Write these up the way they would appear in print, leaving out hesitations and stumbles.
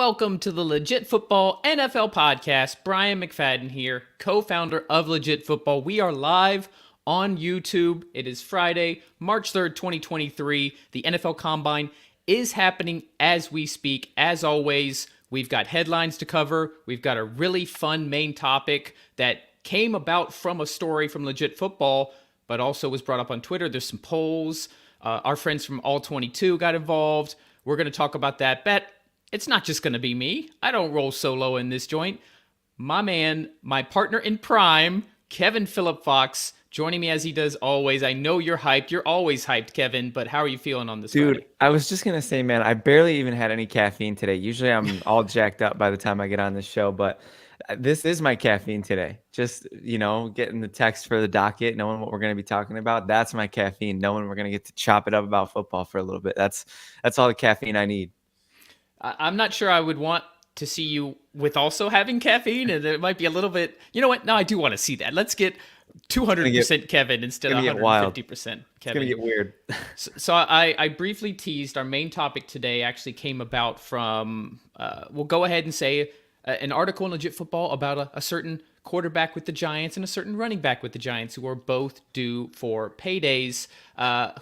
Welcome to the Legit Football NFL podcast. Brian McFadden here, co-founder of Legit Football. We are live on YouTube. It is Friday, March 3rd, 2023. The NFL Combine is happening as we speak. As always, we've got headlines to cover. We've got a really fun main topic that came about from a story from Legit Football, but also was brought up on Twitter. There's some polls. Our friends from All 22 got involved. We're going to talk about that. It's not just going to be me. I don't roll solo in this joint. My man, my partner in prime, Kevin Phillip Fox, joining me as he does always. I know you're hyped. You're always hyped, Kevin, but how are you feeling on this Dude, Friday? I was just going to say, man, I barely even had any caffeine today. Usually I'm all jacked up by the time I get on this show, but this is my caffeine today. Just, getting the text for the docket, knowing what we're going to be talking about. That's my caffeine, knowing we're going to get to chop it up about football for a little bit. That's all the caffeine I need. I'm not sure I would want to see you with also having caffeine, and it might be a little bit. You know what? No, I do want to see that. Let's get 200% Kevin instead of 150% Kevin. It's gonna get weird. So I briefly teased our main topic today. Actually, came about from. We'll go ahead and say an article in Legit Football about a certain quarterback with the Giants and a certain running back with the Giants who are both due for paydays.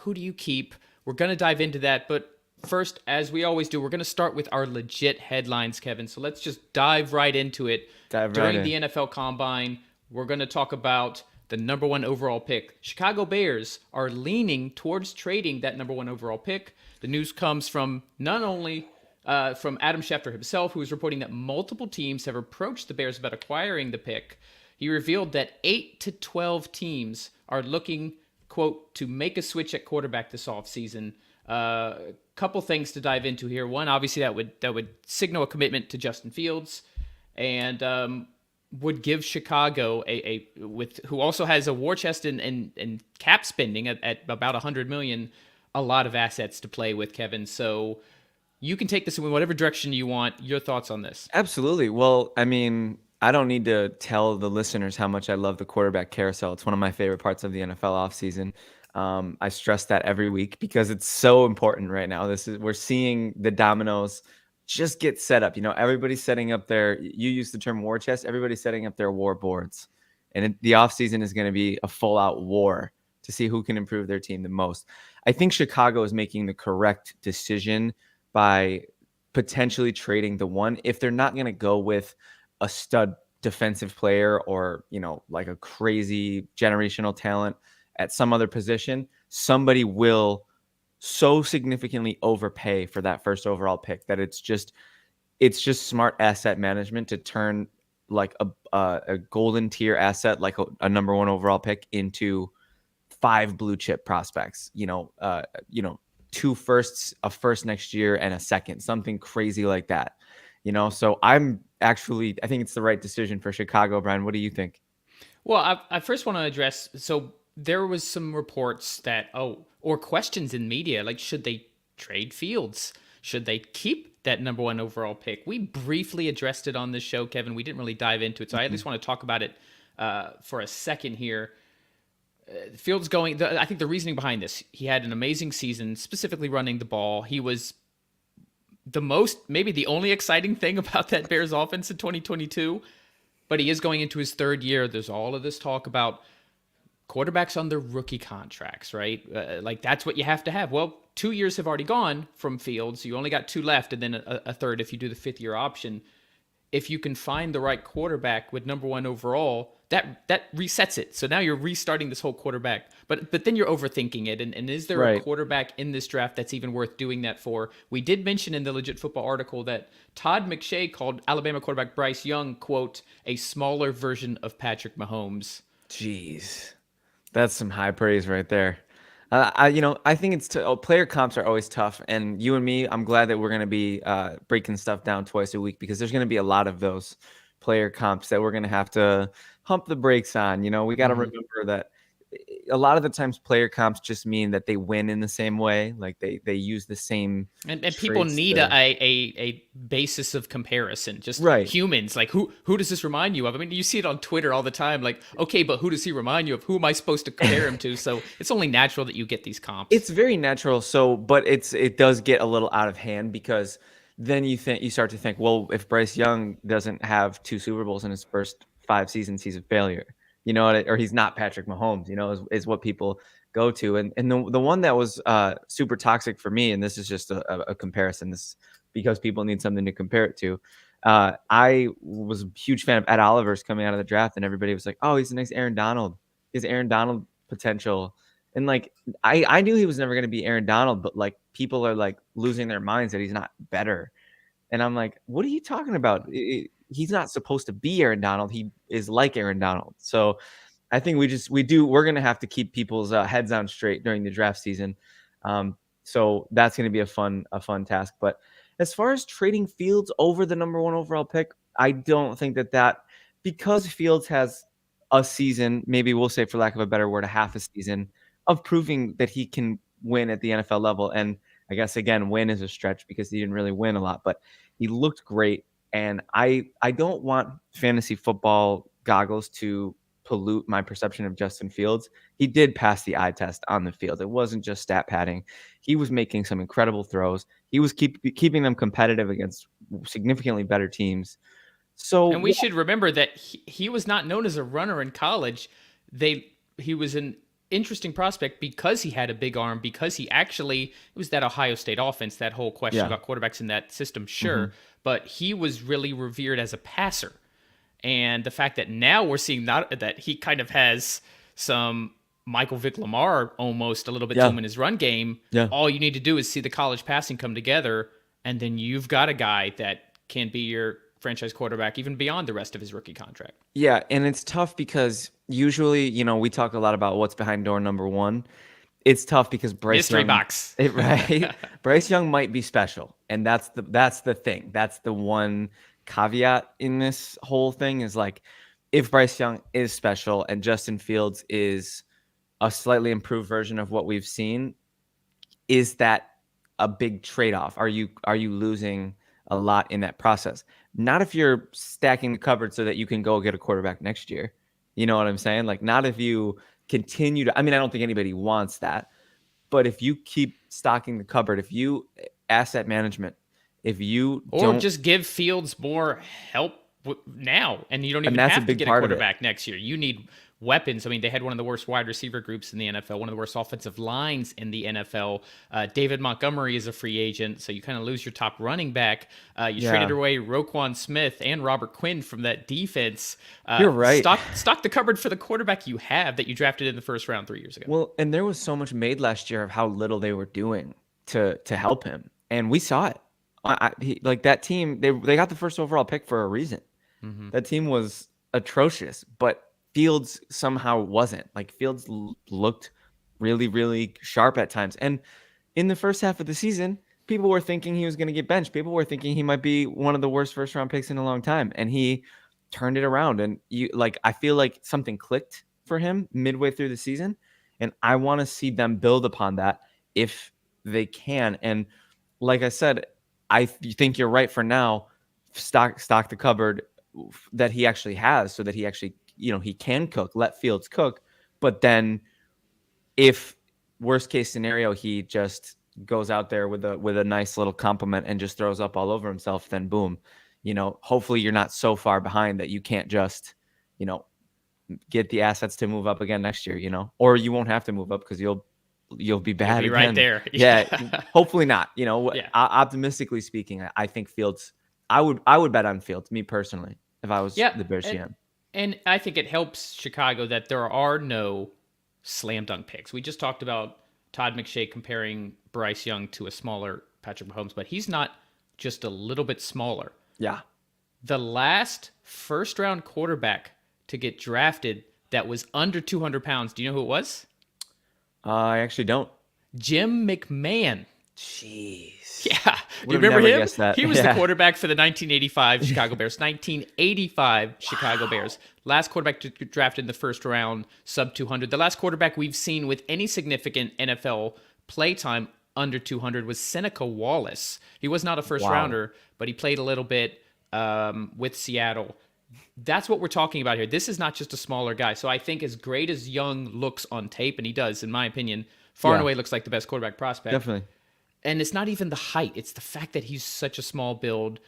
Who do you keep? We're gonna dive into that, but first, as we always do, we're going to start with our legit headlines, Kevin. So let's just dive right into it. During the NFL Combine, we're going to talk about the number one overall pick. Chicago Bears are leaning towards trading that number one overall pick. The news comes from not only from Adam Schefter himself, who is reporting that multiple teams have approached the Bears about acquiring the pick. He revealed that 8 to 12 teams are looking, quote, to make a switch at quarterback this offseason. Couple things to dive into here. One, obviously, that would signal a commitment to Justin Fields, and would give Chicago who also has a war chest and cap spending at about $100 million, a lot of assets to play with, Kevin. So you can take this in whatever direction you want. Your thoughts on this? Absolutely. Well, I mean, I don't need to tell the listeners how much I love the quarterback carousel. It's one of my favorite parts of the NFL offseason. I stress that every week because it's so important right now. We're seeing the dominoes just get set up. Everybody's setting up you use the term war chest. Everybody's setting up their war boards, and the offseason is going to be a full out war to see who can improve their team the most. I think Chicago is making the correct decision by potentially trading the one. If they're not going to go with a stud defensive player or, like a crazy generational talent at some other position, somebody will so significantly overpay for that first overall pick that it's just smart asset management to turn like a golden tier asset, like a number one overall pick, into 5 blue chip prospects, 2 firsts, a first next year and a second, something crazy like that, so I think it's the right decision for Chicago. Brian, what do you think? Well, I first want to address, so there was some reports that, or questions in media, like, should they trade Fields? Should they keep that number one overall pick? We briefly addressed it on this show, Kevin. We didn't really dive into it, so I at least want to talk about it for a second here. Fields I think the reasoning behind this, he had an amazing season, specifically running the ball. He was maybe the only exciting thing about that Bears offense in 2022, but he is going into his third year. There's all of this talk about quarterbacks on their rookie contracts, right? Like, that's what you have to have. Well, 2 years have already gone from Fields. You only got 2 left, and then a third if you do the 5th-year option. If you can find the right quarterback with number one overall, that resets it. So now you're restarting this whole quarterback. But then you're overthinking it. And is there a quarterback in this draft that's even worth doing that for? We did mention in the Legit Football article that Todd McShay called Alabama quarterback Bryce Young, quote, a smaller version of Patrick Mahomes. Jeez. That's some high praise right there. I think player comps are always tough. And you and me, I'm glad that we're going to be breaking stuff down twice a week, because there's going to be a lot of those player comps that we're going to have to hump the brakes on. We got to remember that a lot of the times player comps just mean that they win in the same way. Like they use the same. And people need a basis of comparison. Just humans. Like, who does this remind you of? I mean, you see it on Twitter all the time. Like, okay, but who does he remind you of? Who am I supposed to compare him to? So it's only natural that you get these comps. It's very natural. But it does get a little out of hand because, then you start to think, well, if Bryce Young doesn't have 2 Super Bowls in his first 5 seasons, he's a failure. Or he's not Patrick Mahomes. Is what people go to. And the one that was super toxic for me, and this is just a comparison. This because people need something to compare it to. I was a huge fan of Ed Oliver's coming out of the draft, and everybody was like, "Oh, he's the next Aaron Donald. He's Aaron Donald potential." And like I knew he was never going to be Aaron Donald, but like people are like losing their minds that he's not better. And I'm like, what are you talking about? He's not supposed to be Aaron Donald. He is like Aaron Donald. So I think we're going to have to keep people's heads on straight during the draft season. So that's going to be a fun task. But as far as trading Fields over the number 1 overall pick, I don't think that because Fields has a season, maybe we'll say for lack of a better word, a half a season of proving that he can win at the NFL level. And I guess, again, win is a stretch because he didn't really win a lot, but he looked great. And I don't want fantasy football goggles to pollute my perception of Justin Fields. He did pass the eye test on the field. It wasn't just stat padding. He was making some incredible throws. He was keeping them competitive against significantly better teams. So, And we should remember that he was not known as a runner in college. He was an interesting prospect because he had a big arm, because it was that Ohio State offense, that whole question about quarterbacks in that system, sure. But he was really revered as a passer. And the fact that now we're seeing that he kind of has some Michael Vick Lamar almost a little bit to him in his run game. Yeah. All you need to do is see the college passing come together, and then you've got a guy that can be your franchise quarterback even beyond the rest of his rookie contract. Yeah, and it's tough because usually, we talk a lot about what's behind door number 1. It's tough because Bryce Mystery Young, box. Right? Bryce Young might be special, and that's the thing. That's the one caveat in this whole thing is like, if Bryce Young is special and Justin Fields is a slightly improved version of what we've seen, is that a big trade-off? Are you losing a lot in that process? Not if you're stacking the cupboard so that you can go get a quarterback next year. You know what I'm saying? Like, not if you continue to, I don't think anybody wants that, but if you keep stocking the cupboard, if you asset management, if you don't just give Fields more help now, and you don't even that's a have to big get a part of it. quarterback next year. You need weapons. I mean, they had one of the worst wide receiver groups in the NFL, one of the worst offensive lines in the NFL. David Montgomery is a free agent, so you kind of lose your top running back. You traded away Roquan Smith and Robert Quinn from that defense. You're right. Stock the cupboard for the quarterback you have that you drafted in the first round 3 years ago. Well, and there was so much made last year of how little they were doing to help him, and we saw it. Like that team, they got the first overall pick for a reason. That team was atrocious, but Fields somehow wasn't. Like, Fields looked really, really sharp at times. And in the first half of the season, people were thinking he was going to get benched. People were thinking he might be one of the worst first-round picks in a long time, and he turned it around. And I feel like something clicked for him midway through the season, and I want to see them build upon that if they can. And like I said, I think you're right for now. Stock the cupboard that he actually has, so that he actually, he can cook. Let Fields cook. But then, if worst case scenario, he just goes out there with a nice little compliment and just throws up all over himself, then boom, hopefully you're not so far behind that you can't just, get the assets to move up again next year, or you won't have to move up because you'll be bad You'll be again. right there. Yeah. Hopefully not. Yeah. Optimistically speaking, I think Fields. I would bet on Fields, me personally, if I was the Bears GM. And I think it helps Chicago that there are no slam dunk picks. We just talked about Todd McShay comparing Bryce Young to a smaller Patrick Mahomes, but he's not just a little bit smaller. Yeah. The last first round quarterback to get drafted that was under 200 pounds, do you know who it was? I actually don't. Jim McMahon. Jeez. Yeah. You remember him? That. He was the quarterback for the 1985 Chicago Bears. 1985 Chicago Bears. Last quarterback to get drafted in the first round, sub 200. The last quarterback we've seen with any significant NFL playtime under 200 was Seneca Wallace. He was not a first rounder, but he played a little bit with Seattle. That's what we're talking about here. This is not just a smaller guy. So I think as great as Young looks on tape, and he does, in my opinion, far and away looks like the best quarterback prospect. Definitely. And it's not even the height; it's the fact that he's such a small build.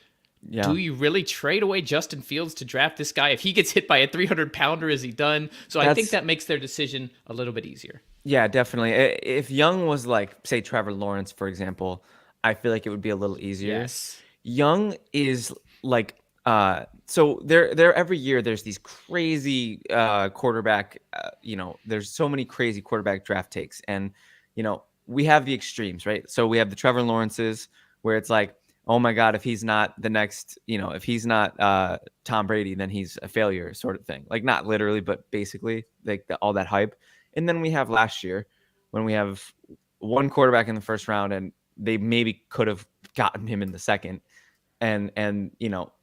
Do Yeah. you really trade away Justin Fields to draft this guy? If he gets hit by a 300-pounder, is he done? So I think That's that makes their decision a little bit easier. Yeah, definitely. If Young was like, say, Trevor Lawrence, for example, I feel like it would be a little easier. Yes. Young is like, so there every year there's these crazy quarterback, there's so many crazy quarterback draft takes, and we have the extremes, right? So we have the Trevor Lawrences where it's like, oh my God, if he's not the next, if he's not Tom Brady, then he's a failure, sort of thing. Like not literally, but basically, like all that hype. And then we have last year when we have one quarterback in the first round and they maybe could have gotten him in the second. And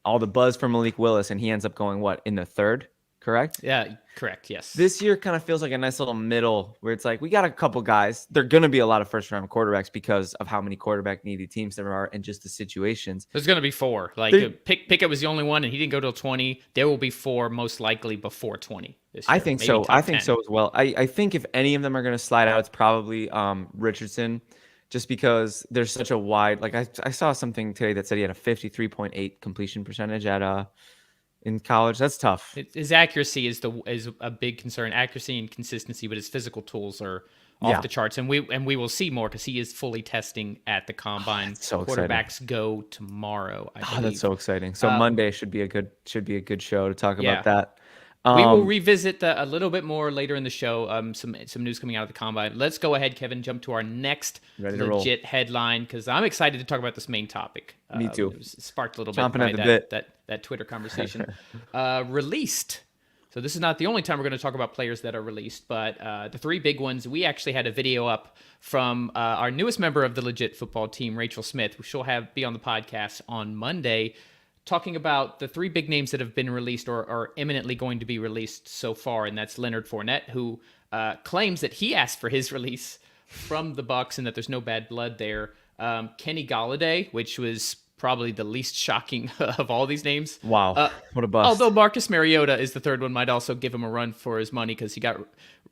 all the buzz for Malik Willis, and he ends up going what, in the third, correct? Yeah, correct. Yes. This year kind of feels like a nice little middle where it's like we got a couple guys. They're going to be a lot of first round quarterbacks because of how many quarterback needy teams there are and just the situations. There's going to be four. Like Pickett was the only one, and he didn't go till 20. There will be four most likely before 20 this year. I think so. I think so as well. I think if any of them are going to slide out, it's probably Richardson, just because there's such a wide. Like I saw something today that said he had a 53.8 completion percentage at in college. That's tough. His accuracy is a big concern. Accuracy and consistency, but his physical tools are off the charts, and we will see more because he is fully testing at the combine. So Quarterbacks exciting. go tomorrow. I believe. That's so exciting. So Monday should be a good show to talk about that. We will revisit a little bit more later in the show. Some news coming out of the combine. Let's go ahead, Kevin. Jump to our next legit headline because I'm excited to talk about this main topic. Me too. It was sparked a little Chomping bit at by the bit. that Twitter conversation. Released. So this is not the only time we're going to talk about players that are released, but the three big ones. We actually had a video up from our newest member of the legit football team, Rachel Smith, who she'll be on the podcast on Monday, talking about the three big names that have been released or are imminently going to be released so far, and that's Leonard Fournette, who claims that he asked for his release from the Bucs and that there's no bad blood there. Kenny Golladay, which was probably the least shocking of all these names. Wow, what a bust. Although Marcus Mariota is the third one, might also give him a run for his money because he got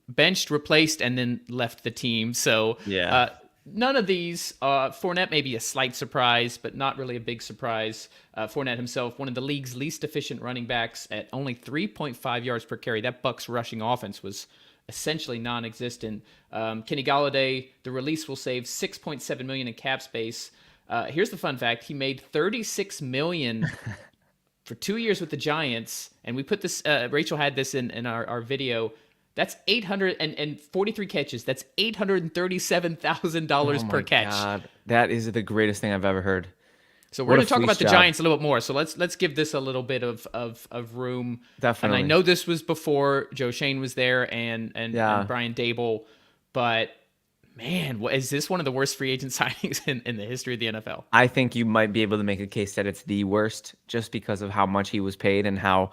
benched, replaced, and then left the team. So none of these. Fournette may be a slight surprise, but not really a big surprise. Fournette himself, one of the league's least efficient running backs at only 3.5 yards per carry. That Bucs rushing offense was essentially non-existent. Kenny Golladay, the release will save $6.7 million in cap space. Here's the fun fact: he made $36 million for 2 years with the Giants, and we put this. Rachel had this in our video. That's 843 catches. That's $837,000 per catch. God, that is the greatest thing I've ever heard. So we're going to talk about the Giants a little bit more. So let's give this a little bit of room. Definitely. And I know this was before Joe Shane was there and Brian Dable, but man, is this one of the worst free agent signings in the history of the NFL? I think you might be able to make a case that it's the worst just because of how much he was paid and how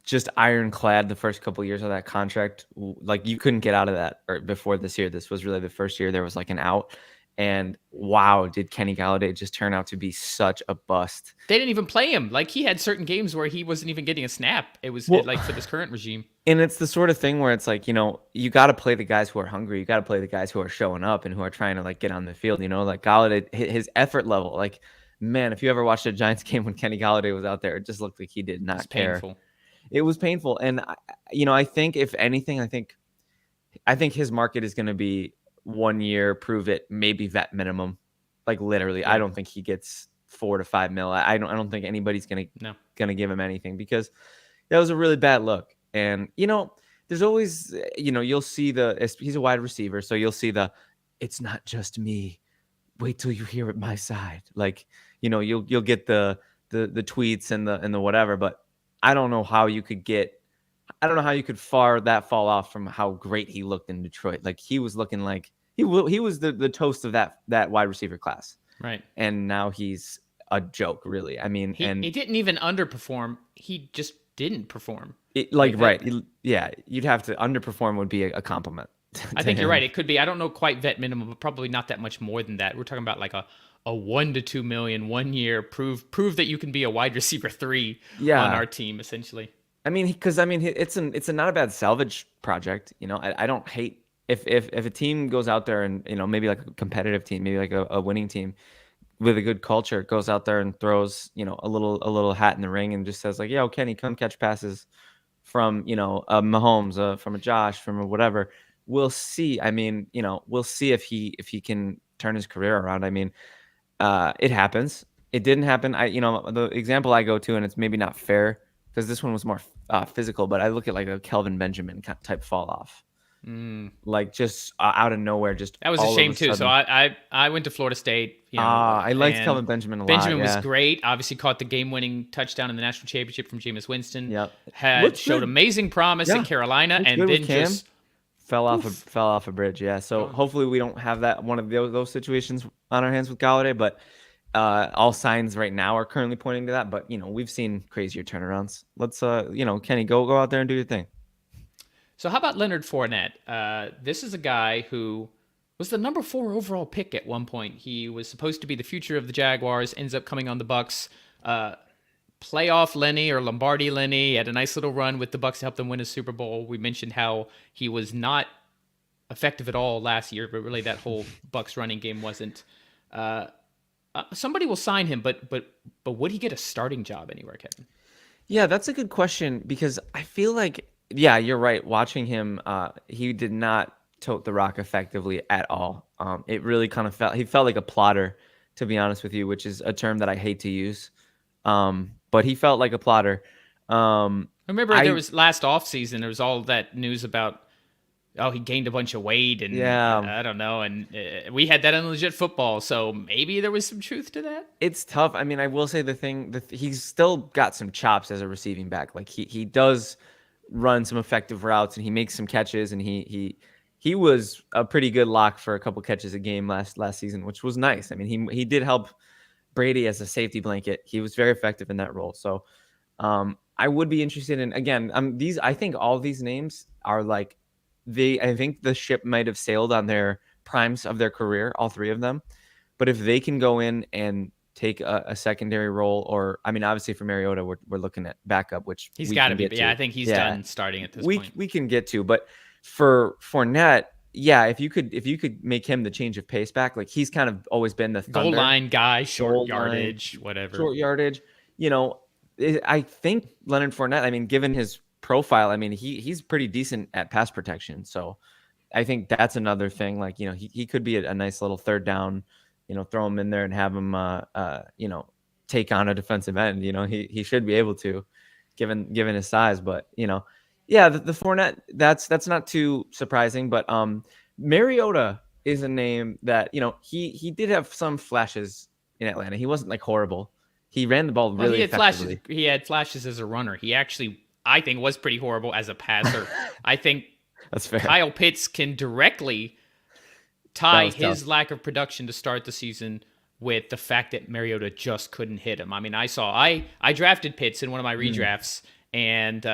just ironclad the first couple of years of that contract. Like you couldn't get out of that before this year. This was really the first year there was like an out. And wow, did Kenny Golladay just turn out to be such a bust? They didn't even play him. Like he had certain games where he wasn't even getting a snap. It was like for this current regime. And it's the sort of thing where it's like, you got to play the guys who are hungry. You got to play the guys who are showing up and who are trying to like get on the field, like Golladay, his effort level. Like, man, if you ever watched a Giants game when Kenny Golladay was out there, it just looked like he did not care. Painful. It was painful. And, I think if anything, I think his market is going to be 1 year, prove it, maybe vet minimum. Like literally, I don't think he gets $4 to $5 million. I don't think anybody's gonna give him anything because that was a really bad look. And there's always you'll see he's a wide receiver, so you'll see it's not just me. Wait till you hear it my side. Like you'll get the tweets and the whatever, but I don't know how you could fall off from how great he looked in Detroit. Like he was looking like he was the toast of that wide receiver class. Right. And now he's a joke, really. I mean, he didn't even underperform. He just didn't perform. You'd have to underperform would be a compliment. I think you're right. It could be, I don't know quite vet minimum, but probably not that much more than that. We're talking about like a $1 to $2 million 1 year. Prove that you can be a wide receiver 3 on our team, essentially. I mean, it's not a bad salvage project. I don't hate if a team goes out there and maybe like a competitive team, maybe like a winning team with a good culture goes out there and throws a little hat in the ring and just says like, yo, Kenny, come catch passes from a Mahomes, from a Josh, from a whatever. We'll see. I mean, we'll see if he can turn his career around. I mean, it happens. It didn't happen. The example I go to, and it's maybe not fair because this one was more physical, but I look at like a Kelvin Benjamin type fall off, like just out of nowhere, just That was a all of shame too. So sudden. I went to Florida State, I liked and Kelvin Benjamin a lot. Benjamin was Yeah. great. Obviously caught the game-winning touchdown in the national championship from Jameis Winston. Yep. Showed Good. amazing promise Yeah. at Carolina, Looks and good then with Cam. just Fell off a bridge. Yeah. So hopefully we don't have that one of those situations on our hands with Golladay, but all signs right now are currently pointing to that. But we've seen crazier turnarounds. Let's Kenny, go out there and do your thing. So how about Leonard Fournette? This is a guy who was the number 4 overall pick at one point. He was supposed to be the future of the Jaguars, ends up coming on the Bucks. Playoff Lenny or Lombardi Lenny had a nice little run with the Bucks to help them win a Super Bowl. We mentioned how he was not effective at all last year, but really that whole Bucks running game wasn't. Somebody will sign him, but would he get a starting job anywhere, Kevin? Yeah, that's a good question because I feel like, yeah, you're right. Watching him, he did not tote the rock effectively at all. It really kind of he felt like a plotter, to be honest with you, which is a term that I hate to use. But he felt like a plotter. Remember, there was last offseason, there was all that news about, he gained a bunch of weight, and Yeah. I don't know, and we had that on Legit Football, so maybe there was some truth to that. It's tough. I mean, I will say he's still got some chops as a receiving back. Like he does run some effective routes and he makes some catches, and he was a pretty good lock for a couple catches a game last season, which was nice. I mean, he did help Brady as a safety blanket. He was very effective in that role. So I would be interested in, again, I think all these names are like, I think the ship might have sailed on their primes of their career, all three of them. But if they can go in and take a secondary role, or I mean, obviously for Mariota, we're looking at backup, which He's got to be. Yeah, I think he's done starting at this point. We can get to, but for Fournette, yeah, if you could make him the change of pace back, like he's kind of always been the goal line guy, short yardage, short yardage. I think Leonard Fournette, I mean, given his profile, I mean, he's pretty decent at pass protection. So I think that's another thing. Like, he could be a nice little third down, throw him in there and have him, take on a defensive end. He should be able to, given his size. But yeah, the Fournette, that's not too surprising. But Mariota is a name that he did have some flashes in Atlanta. He wasn't like horrible. He ran the ball really effectively. He had flashes as a runner. He actually, I think, was pretty horrible as a passer. I think that's fair. Kyle Pitts can directly tie his lack of production to start the season with the fact that Mariota just couldn't hit him. I mean, I drafted Pitts in one of my redrafts, and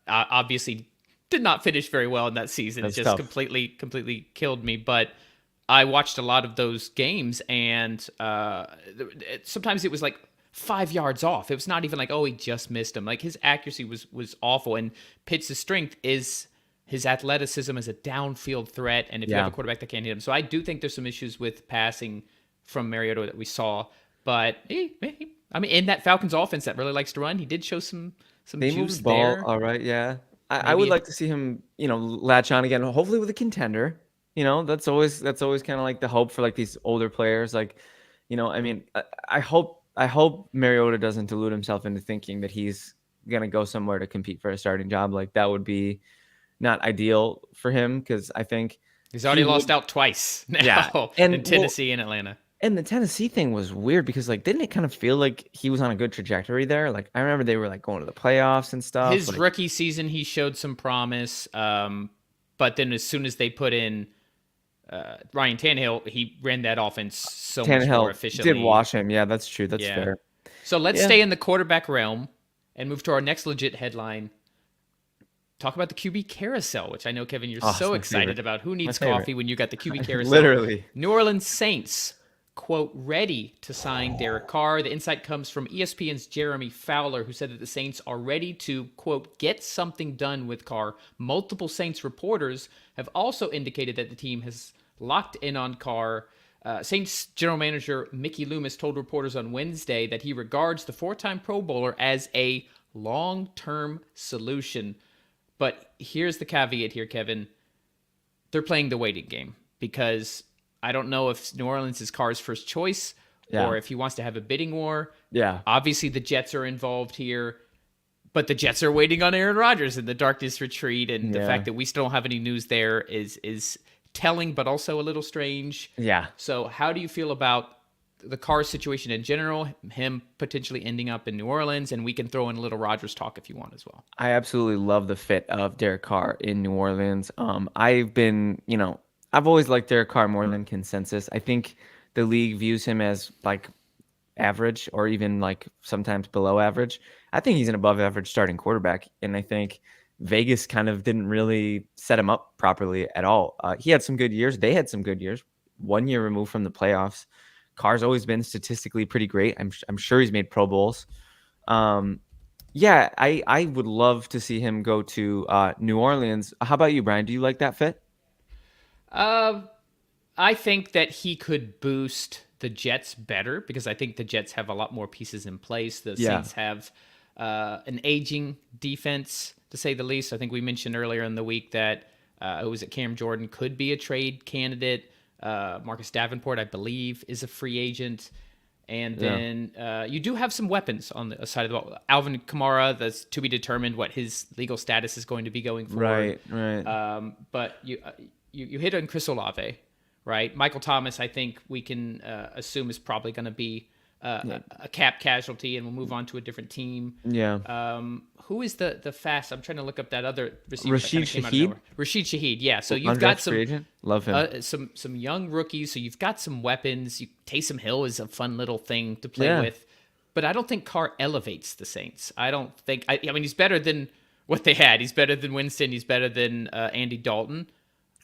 obviously did not finish very well in that season. It just completely killed me. But I watched a lot of those games, and sometimes it was like 5 yards off. It was not even like, he just missed him. Like, his accuracy was awful, and Pitts' strength is his athleticism as a downfield threat, and if you have a quarterback that can't hit him. So I do think there's some issues with passing from Mariota that we saw. But I mean, in that Falcons offense that really likes to run, he did show some juice there. All right, yeah. I would like to see him, latch on again, hopefully with a contender. That's always kind of like the hope for like these older players. Like, I mean, I hope Mariota doesn't delude himself into thinking that he's gonna go somewhere to compete for a starting job. Like, that would be not ideal for him, because I think he's already lost out twice now. Yeah, in Tennessee and Atlanta. And the Tennessee thing was weird because, like, didn't it kind of feel like he was on a good trajectory there? Like, I remember they were like going to the playoffs and stuff. His rookie season, he showed some promise, but then as soon as they put in Ryan Tannehill, he ran that offense so much more efficiently. Did wash him. Yeah, that's true. That's fair. So let's stay in the quarterback realm and move to our next legit headline. Talk about the QB carousel, which I know, Kevin, you're so excited about. Who needs coffee when you got the QB carousel? Literally. New Orleans Saints quote, ready to sign Derek Carr. The insight comes from ESPN's Jeremy Fowler, who said that the Saints are ready to, quote, get something done with Carr. Multiple Saints reporters have also indicated that the team has locked in on Carr. Saints general manager Mickey Loomis told reporters on Wednesday that he regards the four-time Pro Bowler as a long-term solution. But here's the caveat here, Kevin. They're playing the waiting game because I don't know if New Orleans is Carr's first choice or if he wants to have a bidding war. Yeah. Obviously, the Jets are involved here, but the Jets are waiting on Aaron Rodgers in the darkness retreat, and the fact that we still don't have any news there is telling, but also a little strange. Yeah. So how do you feel about the Carr situation in general, him potentially ending up in New Orleans, and we can throw in a little Rodgers talk if you want as well. I absolutely love the fit of Derek Carr in New Orleans. I've always liked Derek Carr more than consensus. I think the league views him as like average or even like sometimes below average. I think he's an above average starting quarterback. And I think Vegas kind of didn't really set him up properly at all. He had some good years. They had some good years. 1 year removed from the playoffs. Carr's always been statistically pretty great. I'm sure he's made Pro Bowls. I would love to see him go to New Orleans. How about you, Brian? Do you like that fit? I think that he could boost the Jets better because I think the Jets have a lot more pieces in place. The Saints have an aging defense, to say the least. I think we mentioned earlier in the week that Cam Jordan could be a trade candidate. Marcus Davenport, I believe, is a free agent. And then you do have some weapons on the side of the ball. Alvin Kamara, that's to be determined what his legal status is going to be going forward. Right. But you hit on Chris Olave, right? Michael Thomas, I think we can assume is probably going to be a cap casualty, and we'll move on to a different team. Yeah. Who is the fast? I'm trying to look up that other receiver. Rashid Shaheed? Rashid Shaheed, yeah. So you've got some free agent. Love him. Some young rookies. So you've got some weapons. Taysom Hill is a fun little thing to play with, but I don't think Carr elevates the Saints. I don't think. I mean, he's better than what they had. He's better than Winston. He's better than Andy Dalton.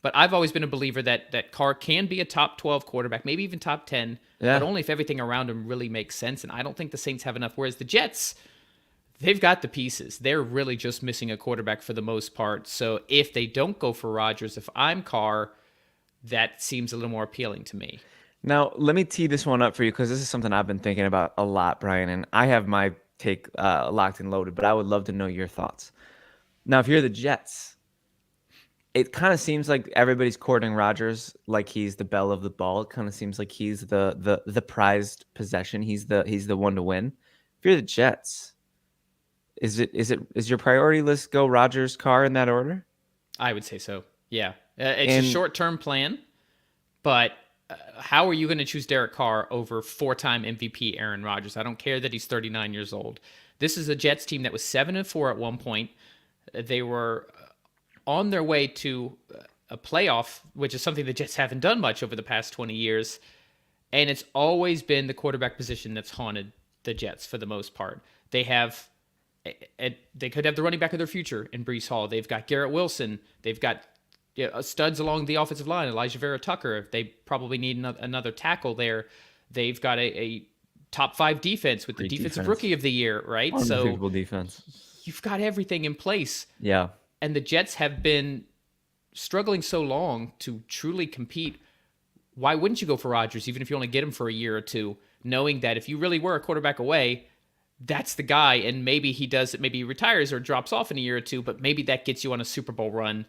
But I've always been a believer that Carr can be a top 12 quarterback, maybe even top 10, but only if everything around him really makes sense. And I don't think the Saints have enough. Whereas the Jets, they've got the pieces. They're really just missing a quarterback for the most part. So if they don't go for Rodgers, if I'm Carr, that seems a little more appealing to me. Now, let me tee this one up for you because this is something I've been thinking about a lot, Brian. And I have my take locked and loaded, but I would love to know your thoughts. Now, if you're the Jets, it kind of seems like everybody's courting Rodgers like he's the belle of the ball. It kind of seems like he's the prized possession. He's the one to win. If you're the Jets, is your priority list go Rodgers, Carr in that order? I would say so. Yeah, it's a short-term plan, but how are you going to choose Derek Carr over four-time MVP Aaron Rodgers? I don't care that he's 39 years old. This is a Jets team that was 7-4 at one point. They were on their way to a playoff, which is something the Jets haven't done much over the past 20 years. And it's always been the quarterback position that's haunted the Jets for the most part. They could have the running back of their future in Breece Hall. They've got Garrett Wilson. They've got studs along the offensive line, Elijah Vera Tucker. They probably need another tackle there. They've got a top 5 defense with the defensive rookie of the year, right? Unbelievable defense. You've got everything in place. Yeah. And the Jets have been struggling so long to truly compete. Why wouldn't you go for Rodgers, even if you only get him for a year or two, knowing that if you really were a quarterback away, that's the guy, and maybe he retires or drops off in a year or two, but maybe that gets you on a Super Bowl run.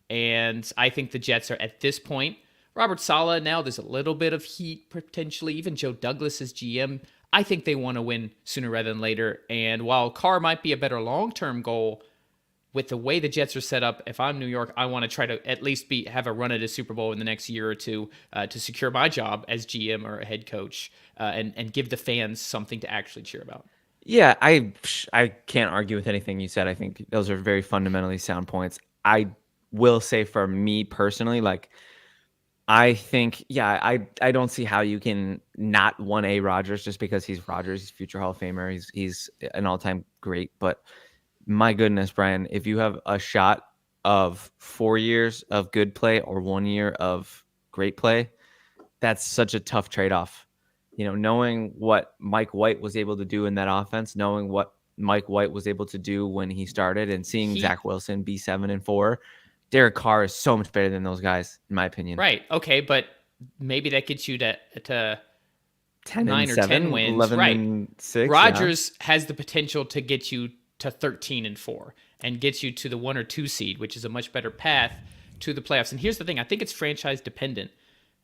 And I think the Jets are at this point. Robert Saleh, now there's a little bit of heat potentially. Even Joe Douglas is GM. I think they want to win sooner rather than later. And while Carr might be a better long-term goal, with the way the Jets are set up, if I'm New York, I want to try to at least have a run at a Super Bowl in the next year or two to secure my job as GM or a head coach and give the fans something to actually cheer about. Yeah, I can't argue with anything you said. I think those are very fundamentally sound points. I will say for me personally, I think, I don't see how you can not 1A Rodgers just because he's Rodgers. He's future Hall of Famer. He's an all-time great, but my goodness, Brian, if you have a shot of 4 years of good play or 1 year of great play, that's such a tough trade-off. knowing what Mike White was able to do in that offense, knowing what Mike White was able to do when he started, and seeing Zach Wilson be 7-4, Derek Carr is so much better than those guys, in my opinion. Right. Okay, but maybe that gets you to 9 or 10-7, 10 wins. 11-6. Rodgers has the potential to get you to 13-4 and gets you to the 1 or 2 seed, which is a much better path to the playoffs. And here's the thing. I think it's franchise dependent.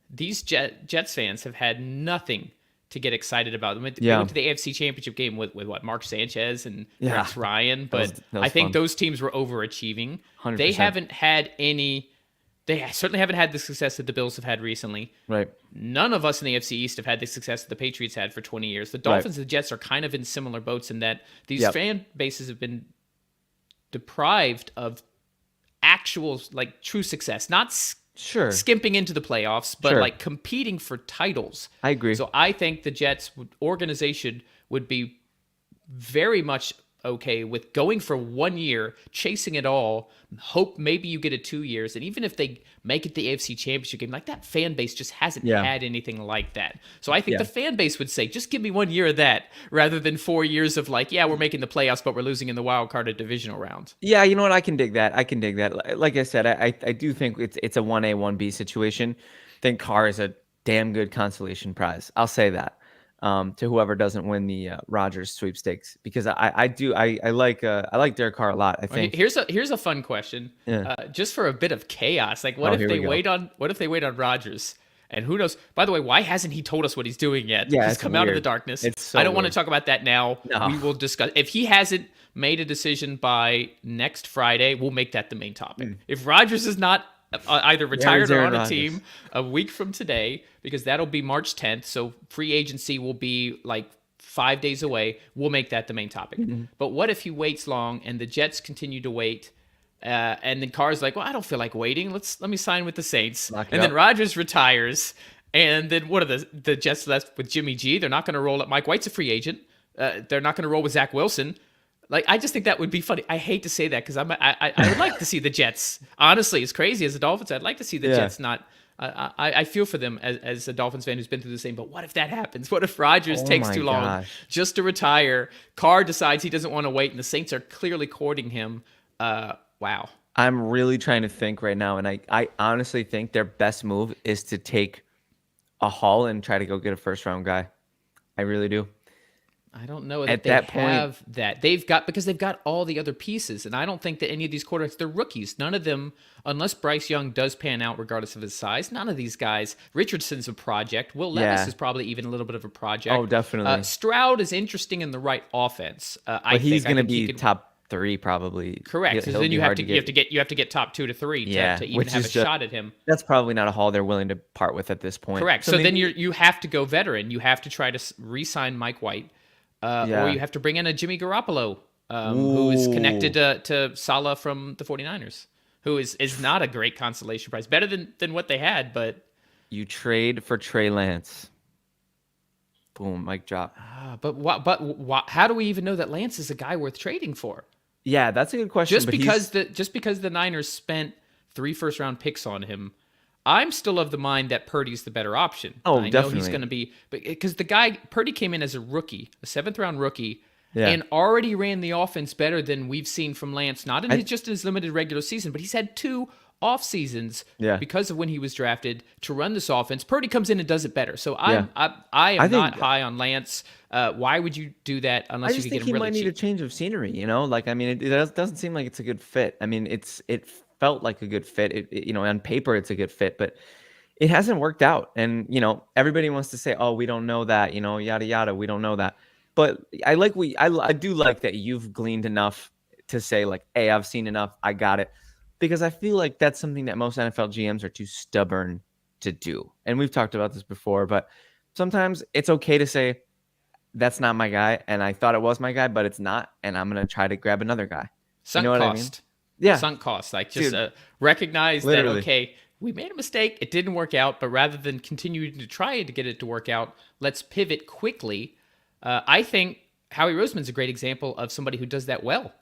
These Jets fans have had nothing to get excited about. They went to the AFC Championship game with what, Mark Sanchez and Rex Ryan, but that was I think fun. Those teams were overachieving. 100%. They haven't had any. They certainly haven't had the success that the Bills have had recently. Right. None of us in the AFC East have had the success that the Patriots had for 20 years. The Dolphins and the Jets are kind of in similar boats in that these fan bases have been deprived of actual, like, true success. Not skimping into the playoffs, but like competing for titles. I agree. So I think the Jets organization would be very much okay with going for 1 year, chasing it all, hope maybe you get it 2 years, and even if they make it the AFC Championship game, like, that fan base just hasn't had anything like that. So I think the fan base would say, just give me 1 year of that, rather than 4 years of like, we're making the playoffs, but we're losing in the wild card or divisional round. Yeah, you know what? I can dig that. Like I said, I do think it's a 1A, 1B situation. I think Carr is a damn good consolation prize. I'll say that. To whoever doesn't win the Rodgers sweepstakes, because I like Derek Carr a lot. I think here's a fun question, just for a bit of chaos. Like, what if they wait on Rodgers? And who knows? By the way, why hasn't he told us what he's doing yet? Yeah, he's come out of the darkness. I don't want to talk about that now. No. We will discuss. If he hasn't made a decision by next Friday, we'll make that the main topic. If Rodgers is not either retired or on a team a week from today, because that'll be March 10th, so free agency will be like 5 days away, we'll make that the main topic. But what if he waits long and the Jets continue to wait, and then Carr's like, well, I don't feel like waiting, let me sign with the Saints, and then Rodgers retires, and then what are the Jets left with Jimmy G? They're not going to roll up. Mike White's a free agent. They're not going to roll with Zach Wilson. Like, I just think that would be funny. I hate to say that, because I would like to see the Jets. Honestly, as crazy as the Dolphins, I'd like to see the Jets not. I feel for them as a Dolphins fan who's been through the same. But what if that happens? What if Rodgers takes too long just to retire? Carr decides he doesn't want to wait, and the Saints are clearly courting him. Wow. I'm really trying to think right now, and I honestly think their best move is to take a haul and try to go get a first-round guy. I really do. I don't know that they have that. Because they've got all the other pieces, and I don't think that any of these quarterbacks, they're rookies. None of them, unless Bryce Young does pan out regardless of his size, none of these guys. Richardson's a project. Will Levis is probably even a little bit of a project. Oh, definitely. Stroud is interesting in the right offense. But he's going to be top 3 probably. Correct. So then you have to get top 2 to 3 to even have a shot at him. That's probably not a haul they're willing to part with at this point. Correct. So then you have to go veteran. You have to try to re-sign Mike White. Or you have to bring in a Jimmy Garoppolo, who is connected to Saleh from the 49ers, who is not a great consolation prize. Better than what they had, but... You trade for Trey Lance. Boom, mic drop. But how do we even know that Lance is a guy worth trading for? Yeah, that's a good question. Just because the Niners spent 3 first-round picks on him, I'm still of the mind that Purdy's the better option. Oh, I definitely. know he's going to be, because Purdy came in as a rookie, a 7th-round rookie, and already ran the offense better than we've seen from Lance. Not in his limited regular season, but he's had 2 off seasons because of when he was drafted to run this offense. Purdy comes in and does it better. So I am not high on Lance. Why would you do that unless you could get him really cheap? He might need a change of scenery. Like, I mean, it doesn't seem like it's a good fit. I mean, it felt like a good fit. On paper, it's a good fit, but it hasn't worked out. And, everybody wants to say, oh, we don't know that, yada, yada. We don't know that. But I do like that you've gleaned enough to say, like, hey, I've seen enough. I got it. Because I feel like that's something that most NFL GMs are too stubborn to do. And we've talked about this before, but sometimes it's okay to say, that's not my guy. And I thought it was my guy, but it's not. And I'm going to try to grab another guy. Sunk cost. I mean? Yeah. Sunk cost. Like, just recognize literally that, okay, we made a mistake. It didn't work out. But rather than continuing to try to get it to work out, let's pivot quickly. I think Howie Roseman's a great example of somebody who does that well.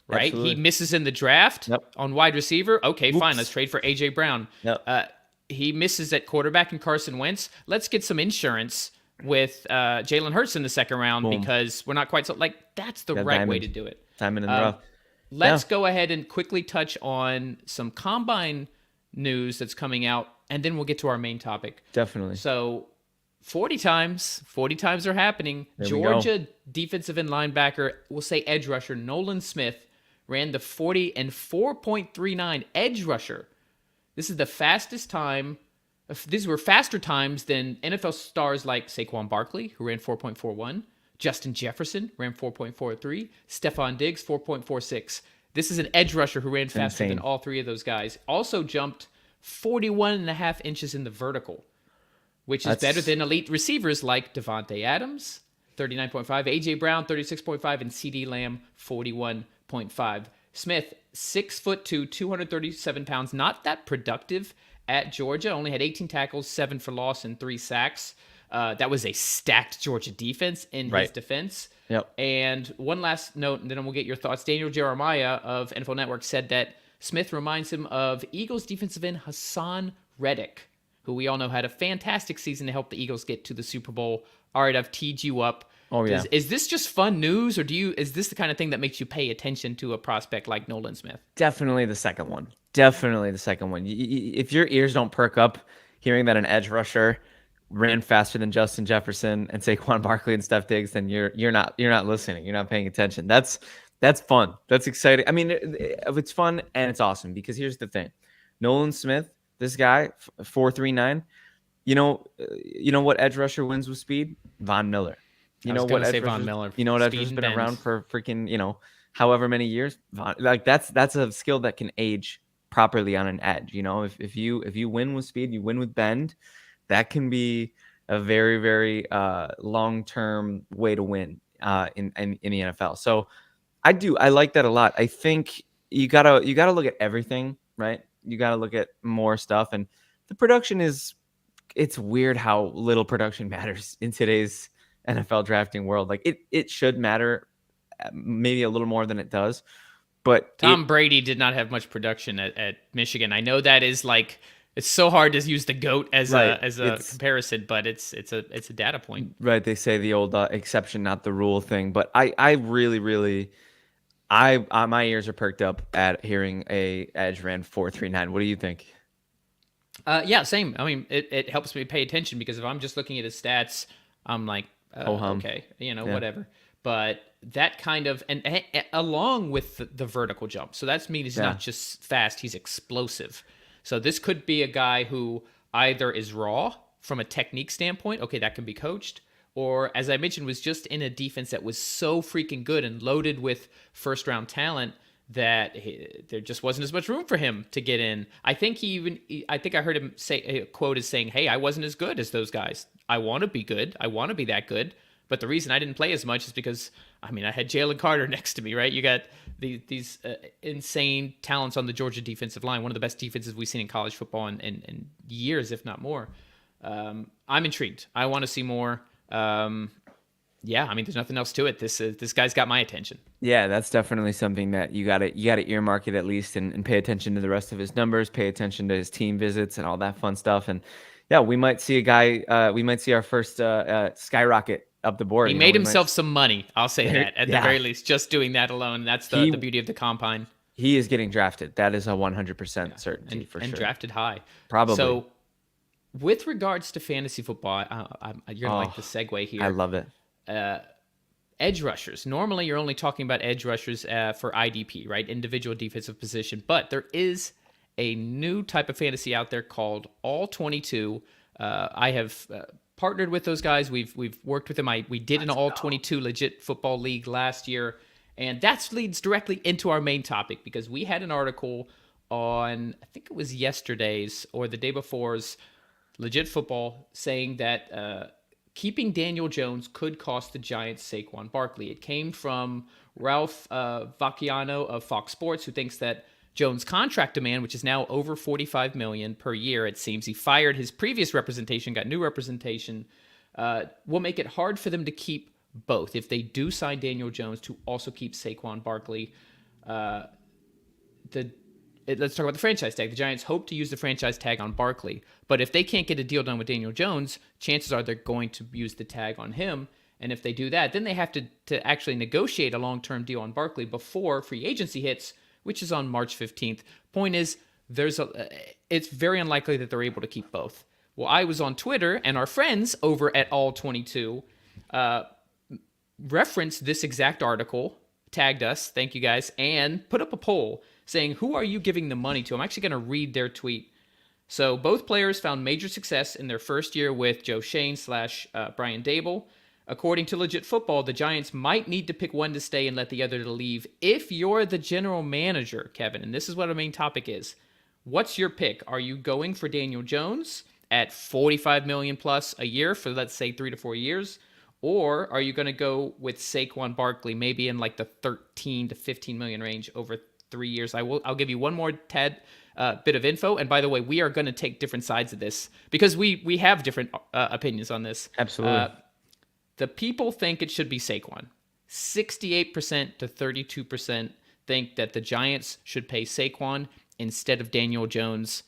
Right? Absolutely. He misses in the draft on wide receiver. Okay, fine. Let's trade for A.J. Brown. Yep. He misses at quarterback and Carson Wentz. Let's get some insurance with Jalen Hurts in the second round Boom. because we're not quite so like that's the That right way diamond. to do it. Diamond in the rough. Let's go ahead and quickly touch on some combine news that's coming out, and then we'll get to our main topic. Definitely. So 40 times are happening. There we Georgia defensive end linebacker, we'll say edge rusher, Nolan Smith ran the 40 and 4.39 edge rusher. This is the fastest time. These were faster times than NFL stars like Saquon Barkley, who ran 4.41. Justin Jefferson ran 4.43. Stephon Diggs, 4.46. This is an edge rusher who ran faster than all three of those guys. Also jumped 41 and a half inches in the vertical, which is better than elite receivers like Devontae Adams, 39.5, A.J. Brown, 36.5, and C.D. Lamb, 41.5. Smith, 6'2", 237 pounds, not that productive at Georgia. Only had 18 tackles, 7 for loss, and 3 sacks. That was a stacked Georgia defense in his defense. Yep. And one last note, and then we'll get your thoughts. Daniel Jeremiah of NFL Network said that Smith reminds him of Eagles defensive end Hassan Reddick, who we all know had a fantastic season to help the Eagles get to the Super Bowl. All right, I've teed you up. Oh, yeah. Is this just fun news, or is this the kind of thing that makes you pay attention to a prospect like Nolan Smith? Definitely the second one. Definitely the second one. If your ears don't perk up hearing that an edge rusher ran faster than Justin Jefferson and Saquon Barkley and Steph Diggs, then you're not listening. You're not paying attention. That's fun. That's exciting. I mean, it's fun and it's awesome because here's the thing. Nolan Smith, this guy, 4.39. You know what edge rusher wins with speed? Von Miller. You know what edge rusher's been around for freaking, however many years. Like that's a skill that can age properly on an edge. If you win with speed, you win with bend. That can be a very, very long-term way to win in the NFL. So I like that a lot. I think you gotta look at everything, right? You gotta look at more stuff, and the production it's weird how little production matters in today's NFL drafting world. Like it should matter maybe a little more than it does. But Tom Brady did not have much production at Michigan. I know that is like it's so hard to use the GOAT as a comparison, but it's a data point. Right. They say the old exception, not the rule thing. But I really my ears are perked up at hearing a edge ran 4.39. What do you think? Yeah, same. I mean, it helps me pay attention because if I'm just looking at his stats, I'm like, okay, whatever. But that kind of and along with the vertical jump, so that's mean he's not just fast; he's explosive. So this could be a guy who either is raw from a technique standpoint, okay, that can be coached, or as I mentioned, was just in a defense that was so freaking good and loaded with first-round talent that there just wasn't as much room for him to get in. I think I heard him say a quote is saying, "Hey, I wasn't as good as those guys. I want to be good. I want to be that good. But the reason I didn't play as much is because, I mean, I had Jalen Carter next to me, right? You got these insane talents on the Georgia defensive line, one of the best defenses we've seen in college football in years, if not more. I'm intrigued. I want to see more. Yeah, I mean, there's nothing else to it. This guy's got my attention. Yeah, that's definitely something that you gotta earmark it at least and pay attention to the rest of his numbers, pay attention to his team visits and all that fun stuff. And yeah, we might see we might see our first skyrocket up the board. He made himself some money. I'll say that at the very least, just doing that alone. That's the beauty of the combine. He is getting drafted. That is a 100% certainty for sure. And drafted high. Probably. So with regards to fantasy football, you're going to like the segue here. I love it. Edge rushers. Normally, you're only talking about edge rushers for IDP, right? Individual defensive position. But there is a new type of fantasy out there called All 22. I have partnered with those guys. We've worked with them. We did an All 22 legit football league last year. And that leads directly into our main topic because we had an article on, I think it was yesterday's or the day before's legit football saying that keeping Daniel Jones could cost the Giants Saquon Barkley. It came from Ralph Vacchiano of Fox Sports, who thinks that Jones' contract demand, which is now over $45 million per year, it seems he fired his previous representation, got new representation, will make it hard for them to keep both. If they do sign Daniel Jones to also keep Saquon Barkley, let's talk about the franchise tag. The Giants hope to use the franchise tag on Barkley, but if they can't get a deal done with Daniel Jones, chances are they're going to use the tag on him. And if they do that, then they have to actually negotiate a long-term deal on Barkley before free agency hits, which is on March 15th. Point is, it's very unlikely that they're able to keep both. Well, I was on Twitter, and our friends over at All22 referenced this exact article, tagged us, thank you guys, and put up a poll saying, who are you giving the money to? I'm actually going to read their tweet. So both players found major success in their first year with Joe Shane / Brian Dable. According to Legit Football, the Giants might need to pick one to stay and let the other to leave. If you're the general manager, Kevin, and this is what our main topic is, what's your pick? Are you going for Daniel Jones at $45 million plus a year for, let's say, 3 to 4 years? Or are you going to go with Saquon Barkley, maybe in like the 13 to 15 million range over 3 years? I'll give you one more bit of info. And by the way, we are going to take different sides of this because we have different opinions on this. Absolutely. The people think it should be Saquon. 68% to 32% think that the Giants should pay Saquon instead of Daniel Jones.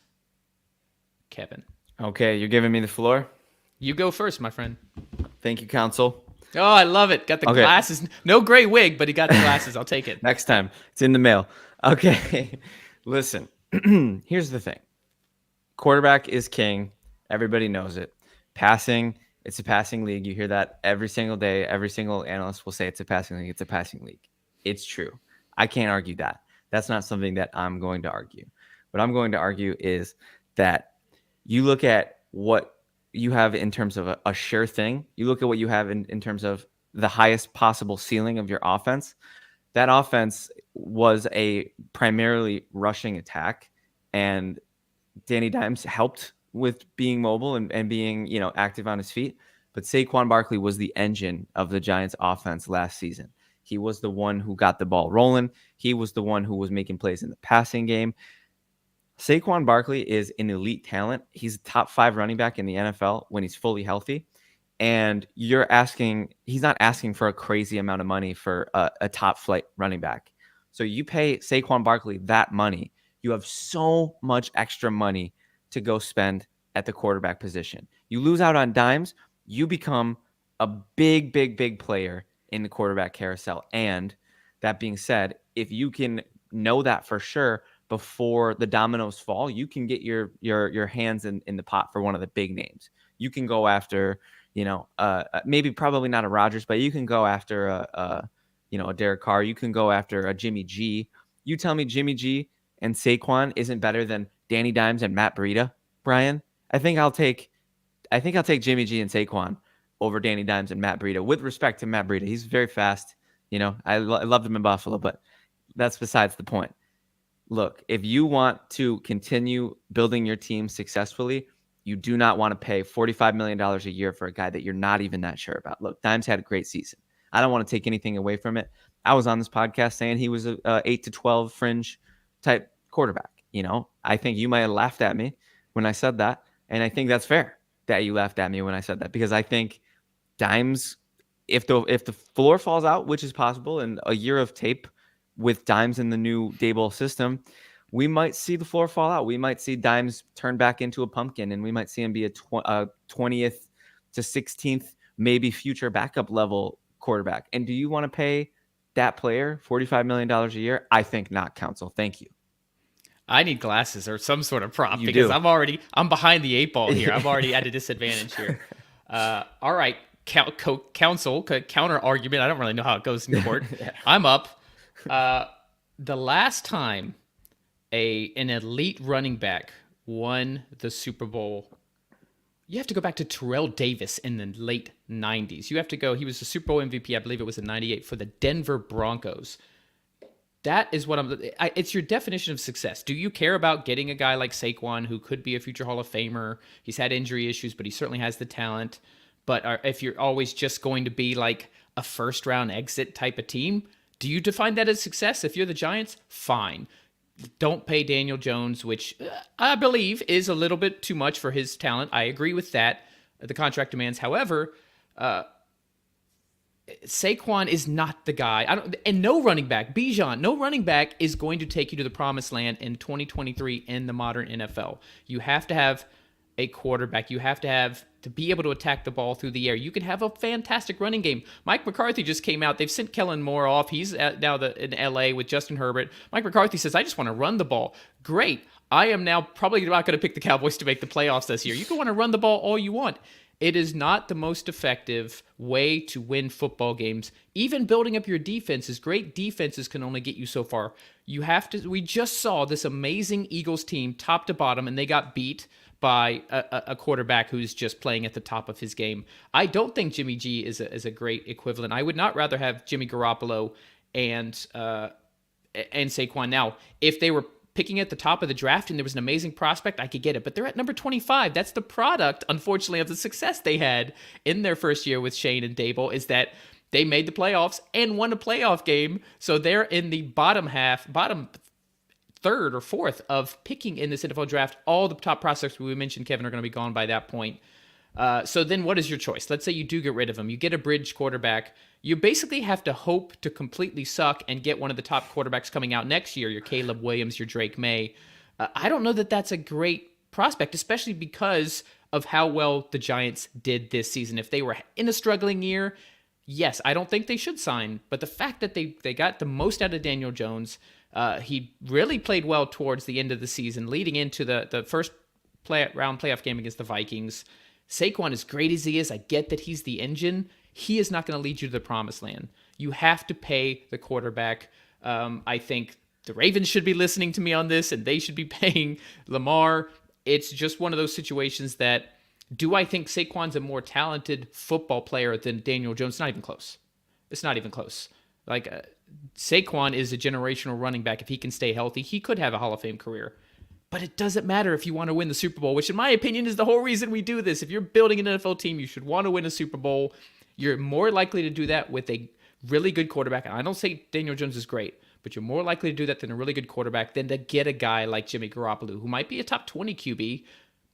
Kevin. Okay, you're giving me the floor? You go first, my friend. Thank you, counsel. Oh, I love it. Got the glasses. No gray wig, but he got the glasses. I'll take it. Next time. It's in the mail. Okay. Listen, here's the thing. Quarterback is king. Everybody knows it. Passing, it's a passing league. You hear that every single day. Every single analyst will say it's a passing league. It's a passing league. It's true. I can't argue that. That's not something that I'm going to argue. What I'm going to argue is that you look at what you have in terms of a sure thing. You look at what you have in terms of the highest possible ceiling of your offense. That offense was a primarily rushing attack, and Danny Dimes helped with being mobile and being, active on his feet. But Saquon Barkley was the engine of the Giants offense last season. He was the one who got the ball rolling. He was the one who was making plays in the passing game. Saquon Barkley is an elite talent. He's a top 5 running back in the NFL when he's fully healthy. And he's not asking for a crazy amount of money for a top flight running back. So you pay Saquon Barkley that money. You have so much extra money to go spend at the quarterback position. You lose out on Dimes, you become a big, big, big player in the quarterback carousel. And that being said, if you can know that for sure before the dominoes fall, you can get your hands in the pot for one of the big names. You can go after, maybe probably not a Rodgers, but you can go after a Derek Carr. You can go after a Jimmy G. You tell me Jimmy G and Saquon isn't better than Danny Dimes and Matt Breida, Brian? I think I'll take Jimmy G and Saquon over Danny Dimes and Matt Breida. With respect to Matt Breida, he's very fast. I loved him in Buffalo, but that's besides the point. Look, if you want to continue building your team successfully, you do not want to pay $45 million a year for a guy that you're not even that sure about. Look, Dimes had a great season. I don't want to take anything away from it. I was on this podcast saying he was a 8 to 12 fringe type quarterback. I think you might have laughed at me when I said that. And I think that's fair that you laughed at me when I said that, because I think Dimes, if the floor falls out, which is possible, and a year of tape with Dimes in the new Daboll system, we might see the floor fall out. We might see Dimes turn back into a pumpkin, and we might see him be a 20th to 16th, maybe future backup level quarterback. And do you want to pay that player $45 million a year? I think not, counsel. Thank you. I need glasses or some sort of prop You because do. I'm behind the 8 ball here. I'm already at a disadvantage here. All right. Counsel, counter argument. I don't really know how it goes in court. I'm up. The last time an elite running back won the Super Bowl, you have to go back to Terrell Davis in the late 90s. He was the Super Bowl MVP, I believe it was in 98 for the Denver Broncos. That is what it's your definition of success. Do you care about getting a guy like Saquon, who could be a future Hall of Famer? He's had injury issues, but he certainly has the talent. But if you're always just going to be like a first round exit type of team, do you define that as success? If you're the Giants, fine. Don't pay Daniel Jones, which I believe is a little bit too much for his talent. I agree with that. The contract demands. However, Saquon is not the guy. And no running back, Bijan, no running back is going to take you to the promised land in 2023 in the modern NFL. You have to have a quarterback. You have to be able to attack the ball through the air. You can have a fantastic running game. Mike McCarthy just came out. They've sent Kellen Moore off. He's now in LA with Justin Herbert. Mike McCarthy says, I just want to run the ball. Great. I am now probably not going to pick the Cowboys to make the playoffs this year. You can want to run the ball all you want. It is not the most effective way to win football games. Even building up your defenses, great defenses can only get you so far. We just saw this amazing Eagles team top to bottom, and they got beat by a quarterback who's just playing at the top of his game. I don't think Jimmy G is a great equivalent. I would not rather have Jimmy Garoppolo and Saquon. Now, if they were picking at the top of the draft and there was an amazing prospect, I could get it. But they're at number 25. That's the product, unfortunately, of the success they had in their first year with Shane and Dable, is that they made the playoffs and won a playoff game. So they're in the bottom third or fourth of picking in this NFL draft. All the top prospects we mentioned, Kevin, are going to be gone by that point. So then what is your choice? Let's say you do get rid of him. You get a bridge quarterback. You basically have to hope to completely suck and get one of the top quarterbacks coming out next year, your Caleb Williams, your Drake May. I don't know that that's a great prospect, especially because of how well the Giants did this season. If they were in a struggling year, yes, I don't think they should sign. But the fact that they got the most out of Daniel Jones, he really played well towards the end of the season, leading into the first round playoff game against the Vikings. Saquon, as great as he is, I get that he's the engine. He is not going to lead you to the promised land. You have to pay the quarterback. I think the Ravens should be listening to me on this, and they should be paying Lamar. It's just one of those situations that, do I think Saquon's a more talented football player than Daniel Jones? It's not even close. It's not even close. Saquon is a generational running back. If he can stay healthy, he could have a Hall of Fame career. But it doesn't matter if you want to win the Super Bowl, which in my opinion is the whole reason we do this. If you're building an NFL team, you should want to win a Super Bowl. You're more likely to do that with a really good quarterback. And I don't say Daniel Jones is great, but you're more likely to do that than a really good quarterback than to get a guy like Jimmy Garoppolo, who might be a top 20 QB,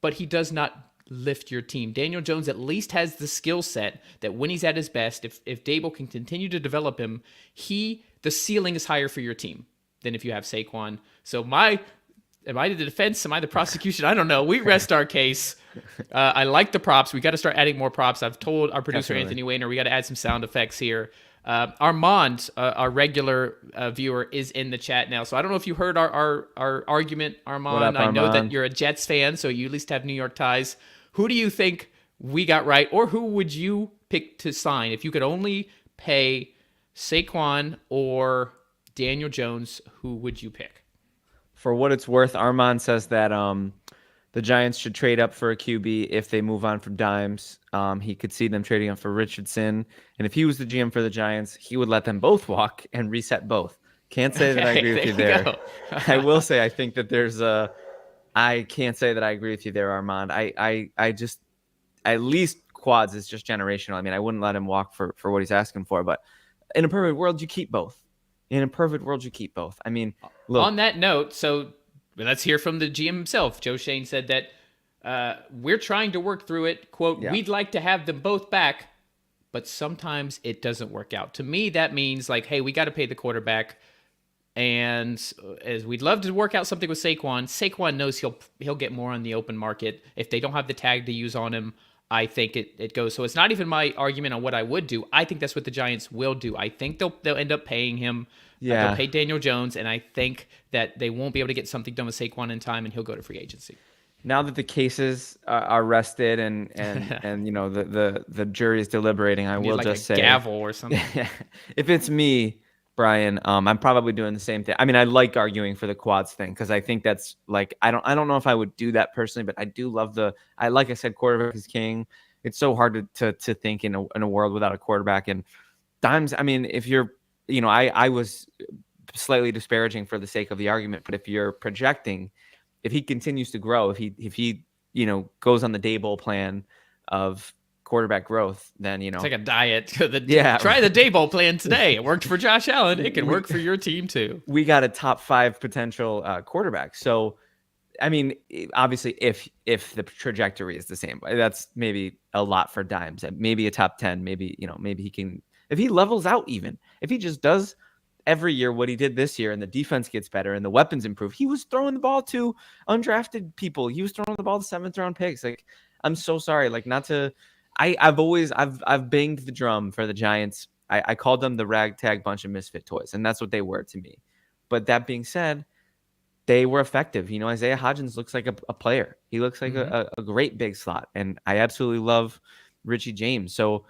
but he does not lift your team. Daniel Jones at least has the skill set that when he's at his best, if Dable can continue to develop him, the ceiling is higher for your team than if you have Saquon. So am I the defense? Am I the prosecution? I don't know. We rest our case. I like the props. We got to start adding more props. I've told our producer, Anthony Wayner, we got to add some sound effects here. Armand, our regular viewer, is in the chat now. So I don't know if you heard our argument, Armand. What up, I know Armand? that you're a Jets fan, so you at least have New York ties. Who do you think we got right, or who would you pick to sign if you could only pay Saquon or Daniel Jones? Who would you pick? For what it's worth, Armand says that the Giants should trade up for a QB if they move on from Dimes. He could see them trading up for Richardson. And if he was the GM for the Giants, he would let them both walk and reset both. Can't say that I agree with you there. I will say I think that I can't say that I agree with you there, Armand. I just, at least quads is just generational. I mean, I wouldn't let him walk for what he's asking for. But in a perfect world, you keep both. I mean, look. On that note, so let's hear from the GM himself. Joe Shane said that we're trying to work through it. Quote, We'd like to have them both back, but sometimes it doesn't work out. To me, that means hey, we got to pay the quarterback. And as we'd love to work out something with Saquon knows he'll get more on the open market. If they don't have the tag to use on him, I think it goes. So it's not even my argument on what I would do. I think that's what the Giants will do. I think they'll end up paying him. They'll pay Daniel Jones, and I think that they won't be able to get something done with Saquon in time, and he'll go to free agency. Now that the cases are rested and the jury is deliberating, I will just say gavel or something. If it's me, Brian, I'm probably doing the same thing. I mean, I like arguing for the quads thing because I think that's I don't know if I would do that personally, but I do love like I said, quarterback is king. It's so hard to think in a world without a quarterback. And Dimes, I mean, if you're, I was slightly disparaging for the sake of the argument, but if you're projecting, if he continues to grow, if he goes on the Daboll plan of quarterback growth, then it's like a diet. Try the Daboll plan today. It worked for Josh Allen. It can work for your team too. We got a top 5 potential quarterback. So, I mean, obviously, if the trajectory is the same, that's maybe a lot for Dimes. Maybe a top 10. Maybe he can if he levels out, even if he just does every year what he did this year and the defense gets better and the weapons improve. He was throwing the ball to undrafted people. He was throwing the ball to 7th-round picks. Like, I'm so sorry. Like, not to I've banged the drum for the Giants. I called them the ragtag bunch of misfit toys, and that's what they were to me. But that being said, they were effective. Isaiah Hodgins looks like a player. He looks like a great big slot, and I absolutely love Richie James. So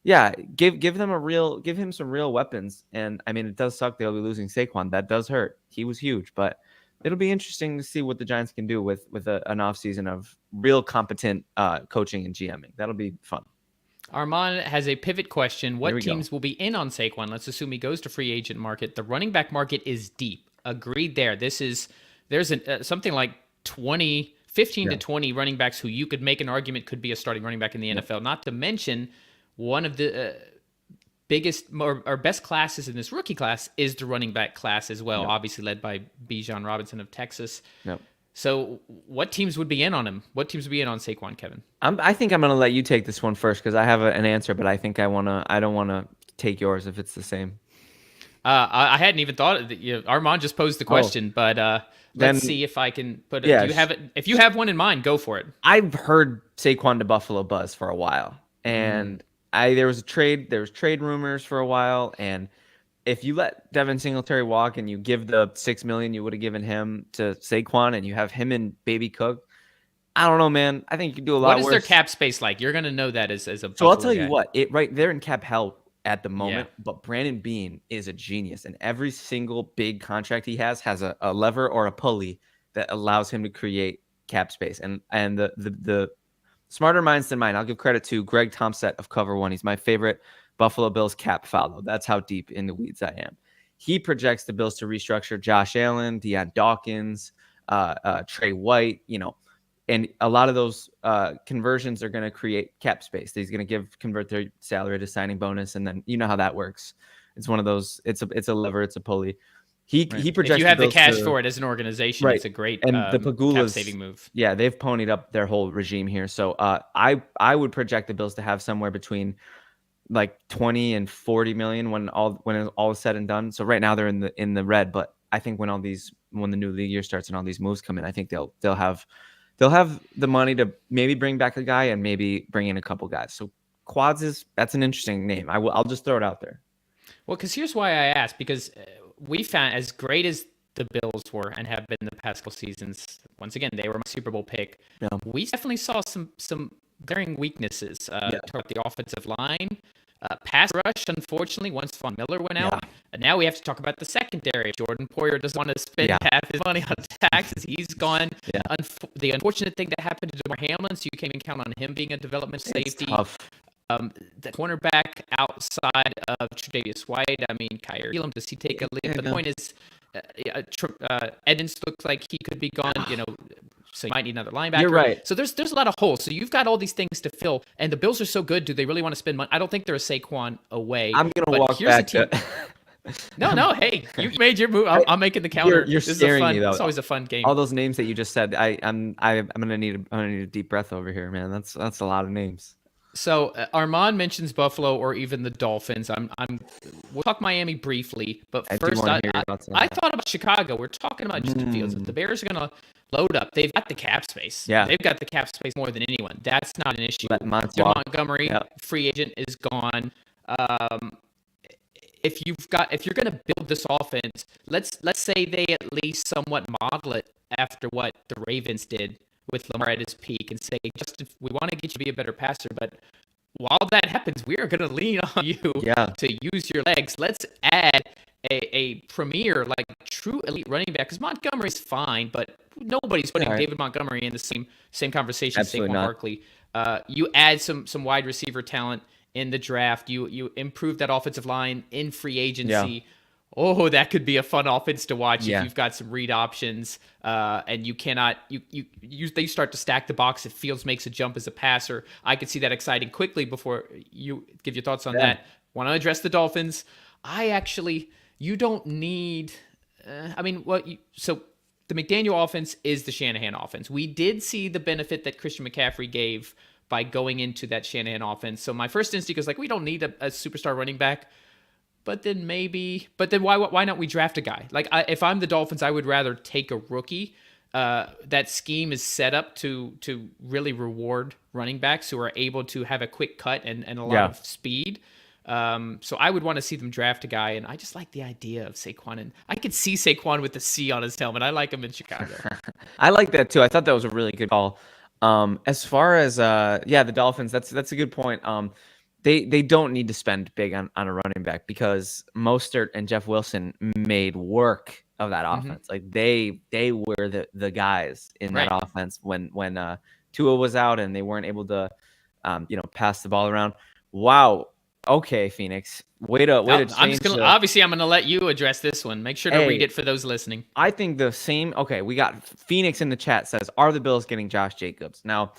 yeah, give him some real weapons. And I mean, it does suck they'll be losing Saquon. That does hurt. He was huge, but it'll be interesting to see what the Giants can do with an offseason of real competent coaching and GMing. That'll be fun. Armand has a pivot question. What teams will be in on Saquon? Let's assume he goes to free agent market. The running back market is deep. Agreed there. There's something like 15 to 20 running backs who you could make an argument could be a starting running back in the NFL. Not to mention one of the biggest or best classes in this rookie class is the running back class as well, obviously led by Bijan Robinson of Texas. Yep. So what teams would be in on him? What teams would be in on Saquon, Kevin? I think I'm going to let you take this one first because I have an answer, but I think I don't want to take yours if it's the same. I hadn't even thought of it. Armand just posed the question, but let's see if I can put it. Yeah, do you have it? If you have one in mind, go for it. I've heard Saquon to Buffalo buzz for a while, and there was trade rumors for a while, and if you let Devin Singletary walk and you give the $6 million you would have given him to Saquon and you have him and Baby Cook, I don't know, man. I think you can do a lot worse. What is their cap space like? You're going to know that as a Buffalo So I'll tell guy. you what, they're in cap hell at the moment, but Brandon Beane is a genius, and every single big contract he has a lever or a pulley that allows him to create cap space. And the smarter minds than mine, I'll give credit to Greg Thompson of Cover One. He's my favorite Buffalo Bills cap follow. That's how deep in the weeds I am. He projects the Bills to restructure Josh Allen, Deion Dawkins, Trey White, and a lot of those conversions are going to create cap space. He's going to convert their salary to signing bonus, and then you know how that works. It's one of those. It's a lever. It's a pulley. He projects. If you have the cash for it as an organization, it's a great and the Pagulas, cap saving move. Yeah, they've ponied up their whole regime here. So I would project the Bills to have somewhere between like 20 and 40 million when all is said and done. So right now they're in the red, but I think when the new league year starts and all these moves come in, I think they'll have the money to maybe bring back a guy and maybe bring in a couple guys. So Quads that's an interesting name. I'll just throw it out there. Well, because here's why I asked, because we found as great as the Bills were and have been the past couple seasons, once again, they were my Super Bowl pick. Yeah. We definitely saw some glaring weaknesses. Toward the offensive line. Pass rush, unfortunately, once Von Miller went out. And now we have to talk about the secondary. Jordan Poyer doesn't want to spend half his money on taxes. He's gone. Yeah. The unfortunate thing that happened to DeMar Hamlin, so you can't even count on him being a development safety. Tough. The cornerback outside of Tre'Davious White, I mean, Kyrie Elam, does he take a leap? The point is, Edmonds looks like he could be gone, so you might need another linebacker. You're right. So there's a lot of holes. So you've got all these things to fill, and the Bills are so good. Do they really want to spend money? I don't think they're a Saquon away. I'm going to walk back to... No, hey, you made your move. I'm making the counter. You're scaring me, though. It's always a fun game. All those names that you just said, I'm gonna need a deep breath over here, man. That's a lot of names. So Armand mentions Buffalo or even the Dolphins. We'll talk Miami briefly, but first I thought about Chicago. We're talking about Justin Fields. The Bears are gonna load up. They've got the cap space. Yeah, they've got the cap space more than anyone. That's not an issue. Montgomery, free agent, is gone. If you're going to build this offense, let's say they at least somewhat model it after what the Ravens did with Lamar at his peak and say, Justin, we want to get you to be a better passer, but while that happens, we are going to lean on you to use your legs. Let's add a premier, like true elite running back, because Montgomery's fine, but nobody's putting David Montgomery in the same conversation as Saquon Barkley. You add some wide receiver talent in the draft, you improve that offensive line in free agency. Yeah. Oh, that could be a fun offense to watch if you've got some read options, and they start to stack the box if Fields makes a jump as a passer. I could see that exciting quickly. Before you give your thoughts on that, want to address the Dolphins? You don't need. So the McDaniel offense is the Shanahan offense. We did see the benefit that Christian McCaffrey gave by going into that Shanahan offense. So my first instinct is like, we don't need a superstar running back. But then why not we draft a guy? Like if I'm the Dolphins, I would rather take a rookie. That scheme is set up to really reward running backs who are able to have a quick cut and a lot of speed. So I would want to see them draft a guy, and I just like the idea of Saquon, and I could see Saquon with the C on his helmet. I like him in Chicago. I like that too. I thought that was a really good call. As far as the Dolphins, that's a good point. They don't need to spend big on a running back because Mostert and Jeff Wilson made work of that offense. Like they were the guys in that offense when Tua was out and they weren't able to pass the ball around. Wow. Okay, Phoenix. Way to change. Obviously I'm gonna let you address this one. Make sure to read it for those listening. I think the same. Okay, we got Phoenix in the chat says, "Are the Bills getting Josh Jacobs?" Now,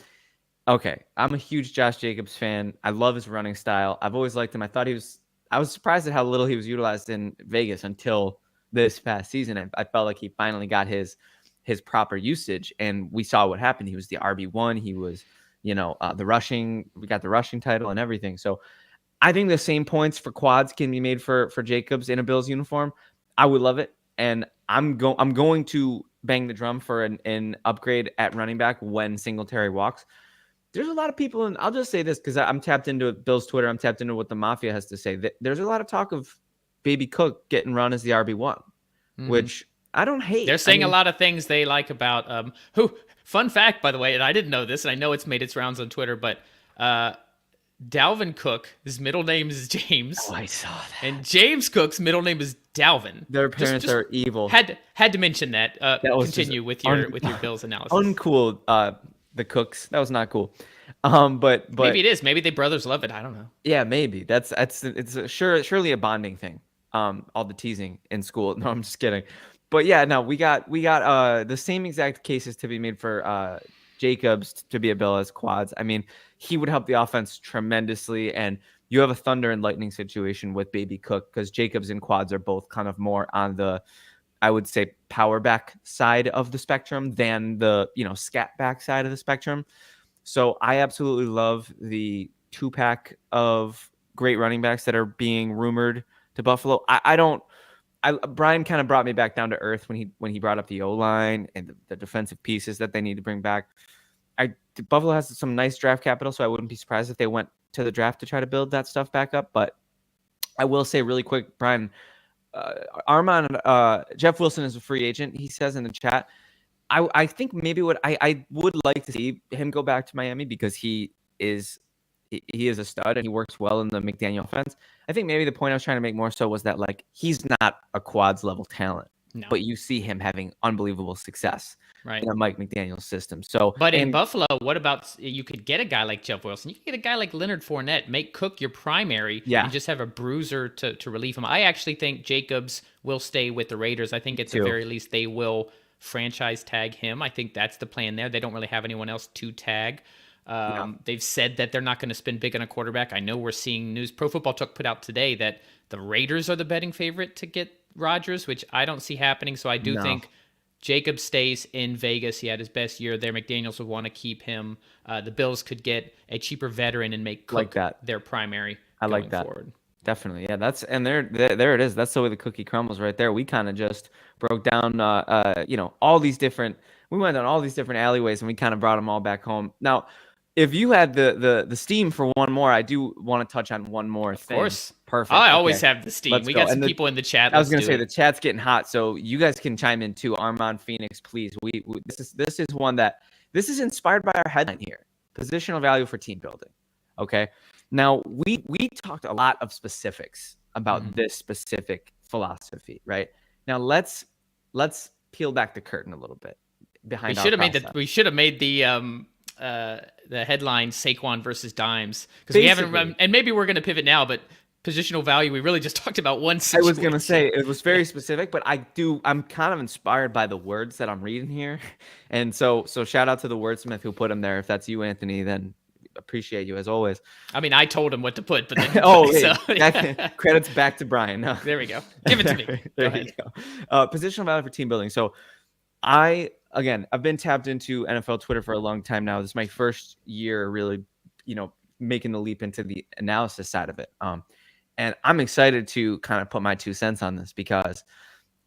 okay, I'm a huge Josh Jacobs fan. I love his running style. I've always liked him. I was surprised at how little he was utilized in Vegas until this past season. I felt like he finally got his proper usage, and we saw what happened. He was the RB1. He was, the rushing. We got the rushing title and everything. So I think the same points for quads can be made for Jacobs in a Bills uniform. I would love it, and I'm going to bang the drum for an upgrade at running back when Singletary walks. There's a lot of people, and I'll just say this because I'm tapped into Bill's Twitter. I'm tapped into what the Mafia has to say. There's a lot of talk of Baby Cook getting run as the RB1, which I don't hate. They're saying a lot of things they like about fun fact, by the way, and I didn't know this, and I know it's made its rounds on Twitter, but Dalvin Cook, his middle name is James. Oh, I saw that. And James Cook's middle name is Dalvin. Their parents are evil. Had to mention that. Continue with your Bills analysis. Uncool. The Cooks. That was not cool. But maybe it is. Maybe they brothers love it. I don't know. Yeah, maybe it's surely a bonding thing. All the teasing in school. No, I'm just kidding. But yeah, no, we got the same exact cases to be made for Jacobs to be a Bill as quads. I mean, he would help the offense tremendously, and you have a thunder and lightning situation with Baby Cook because Jacobs and quads are both kind of more on the, I would say, power back side of the spectrum than the scat back side of the spectrum. So I absolutely love the 2-pack of great running backs that are being rumored to Buffalo. Brian kind of brought me back down to earth when he brought up the O-line and the defensive pieces that they need to bring back. Buffalo has some nice draft capital, so I wouldn't be surprised if they went to the draft to try to build that stuff back up. But I will say really quick, Brian, Jeff Wilson is a free agent. He says in the chat, I think maybe what I would like to see him go back to Miami because he is a stud and he works well in the McDaniel offense. I think maybe the point I was trying to make more so was that like he's not a quads level talent, but you see him having unbelievable success in a Mike McDaniel system. So, but in Buffalo, what about you could get a guy like Jeff Wilson? You could get a guy like Leonard Fournette, make Cook your primary, and just have a bruiser to relieve him. I actually think Jacobs will stay with the Raiders. I think at the very least they will franchise tag him. I think that's the plan there. They don't really have anyone else to tag. They've said that they're not going to spend big on a quarterback. I know we're seeing news. Pro Football Talk put out today that the Raiders are the betting favorite to get Rodgers, which I don't see happening. So I do think Jacobs stays in Vegas. He had his best year there. McDaniels would want to keep him. The Bills could get a cheaper veteran and make Cook their primary. I like that. Forward. Definitely. Yeah, there it is. That's the way the cookie crumbles right there. We kind of just broke down, all these different, we went down all these different alleyways and we kind of brought them all back home. Now, if you had the steam for one more, I do want to touch on one more thing. Of course. Perfect. I always have the steam. We got some people in the chat. I was going to say the chat's getting hot, so you guys can chime in too. Armand Phoenix, please. This is one that this is inspired by our headline here. Positional value for team building. Okay. Now we talked a lot of specifics about this specific philosophy, right? Now let's peel back the curtain a little bit behind. We should have made the headline Saquon versus Dimes because we haven't, and maybe we're going to pivot now, but positional value, we really just talked about one situation. I was going to say it was very specific, but I'm kind of inspired by the words that I'm reading here. And so shout out to the wordsmith who put them there. If that's you, Anthony, then appreciate you as always. I mean, I told him what to put, but then credits back to Brian. No. There we go. Give it to me. There you go. Positional value for team building. So I've been tapped into NFL Twitter for a long time now. This is my first year really making the leap into the analysis side of it. And I'm excited to kind of put my 2 cents on this because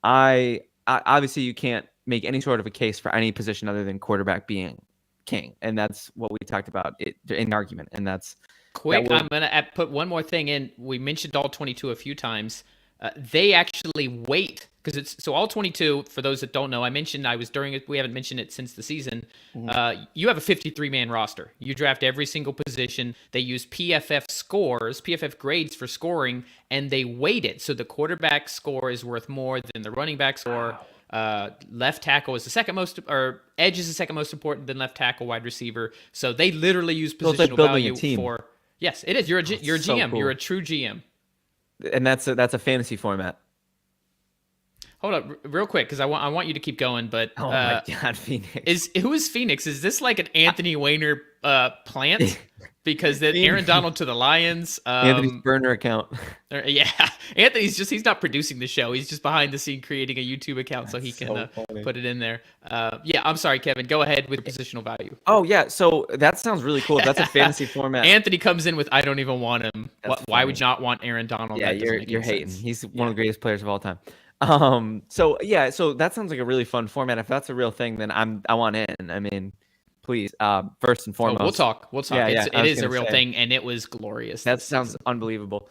I obviously you can't make any sort of a case for any position other than quarterback being king, and that's what we talked about in the argument, and that's quick. I'm gonna put one more thing in. We mentioned all 22 a few times. They actually wait because it's so all 22. For those that don't know, I mentioned I was during it. We haven't mentioned it since the season. You have a 53-man roster. You draft every single position. They use PFF grades for scoring, and they weight it. So the quarterback score is worth more than the running back score. Left tackle is the second most, or edge is the second most important than left tackle, wide receiver. So they literally use positional value for. Yes, it is. You're a GM. So cool. You're a true GM. And that's a fantasy format. Hold up, real quick, because I want you to keep going. But oh my God, Phoenix who is Phoenix? Is this like an Anthony Weiner plant? Because that Aaron Donald to the Lions. Anthony's burner account. Yeah, Anthony's he's not producing the show. He's just behind the scene creating a YouTube account so he can put it in there. Yeah, I'm sorry, Kevin. Go ahead with positional value. Oh yeah, so that sounds really cool. That's a fantasy format. Anthony comes in with I don't even want him. Why would you not want Aaron Donald? Yeah, you're hating. He's one of the greatest players of all time. So that sounds like a really fun format. If that's a real thing, then I want in. I mean, please, first and foremost. We'll talk. It is a real thing, and it was glorious. That sounds unbelievable.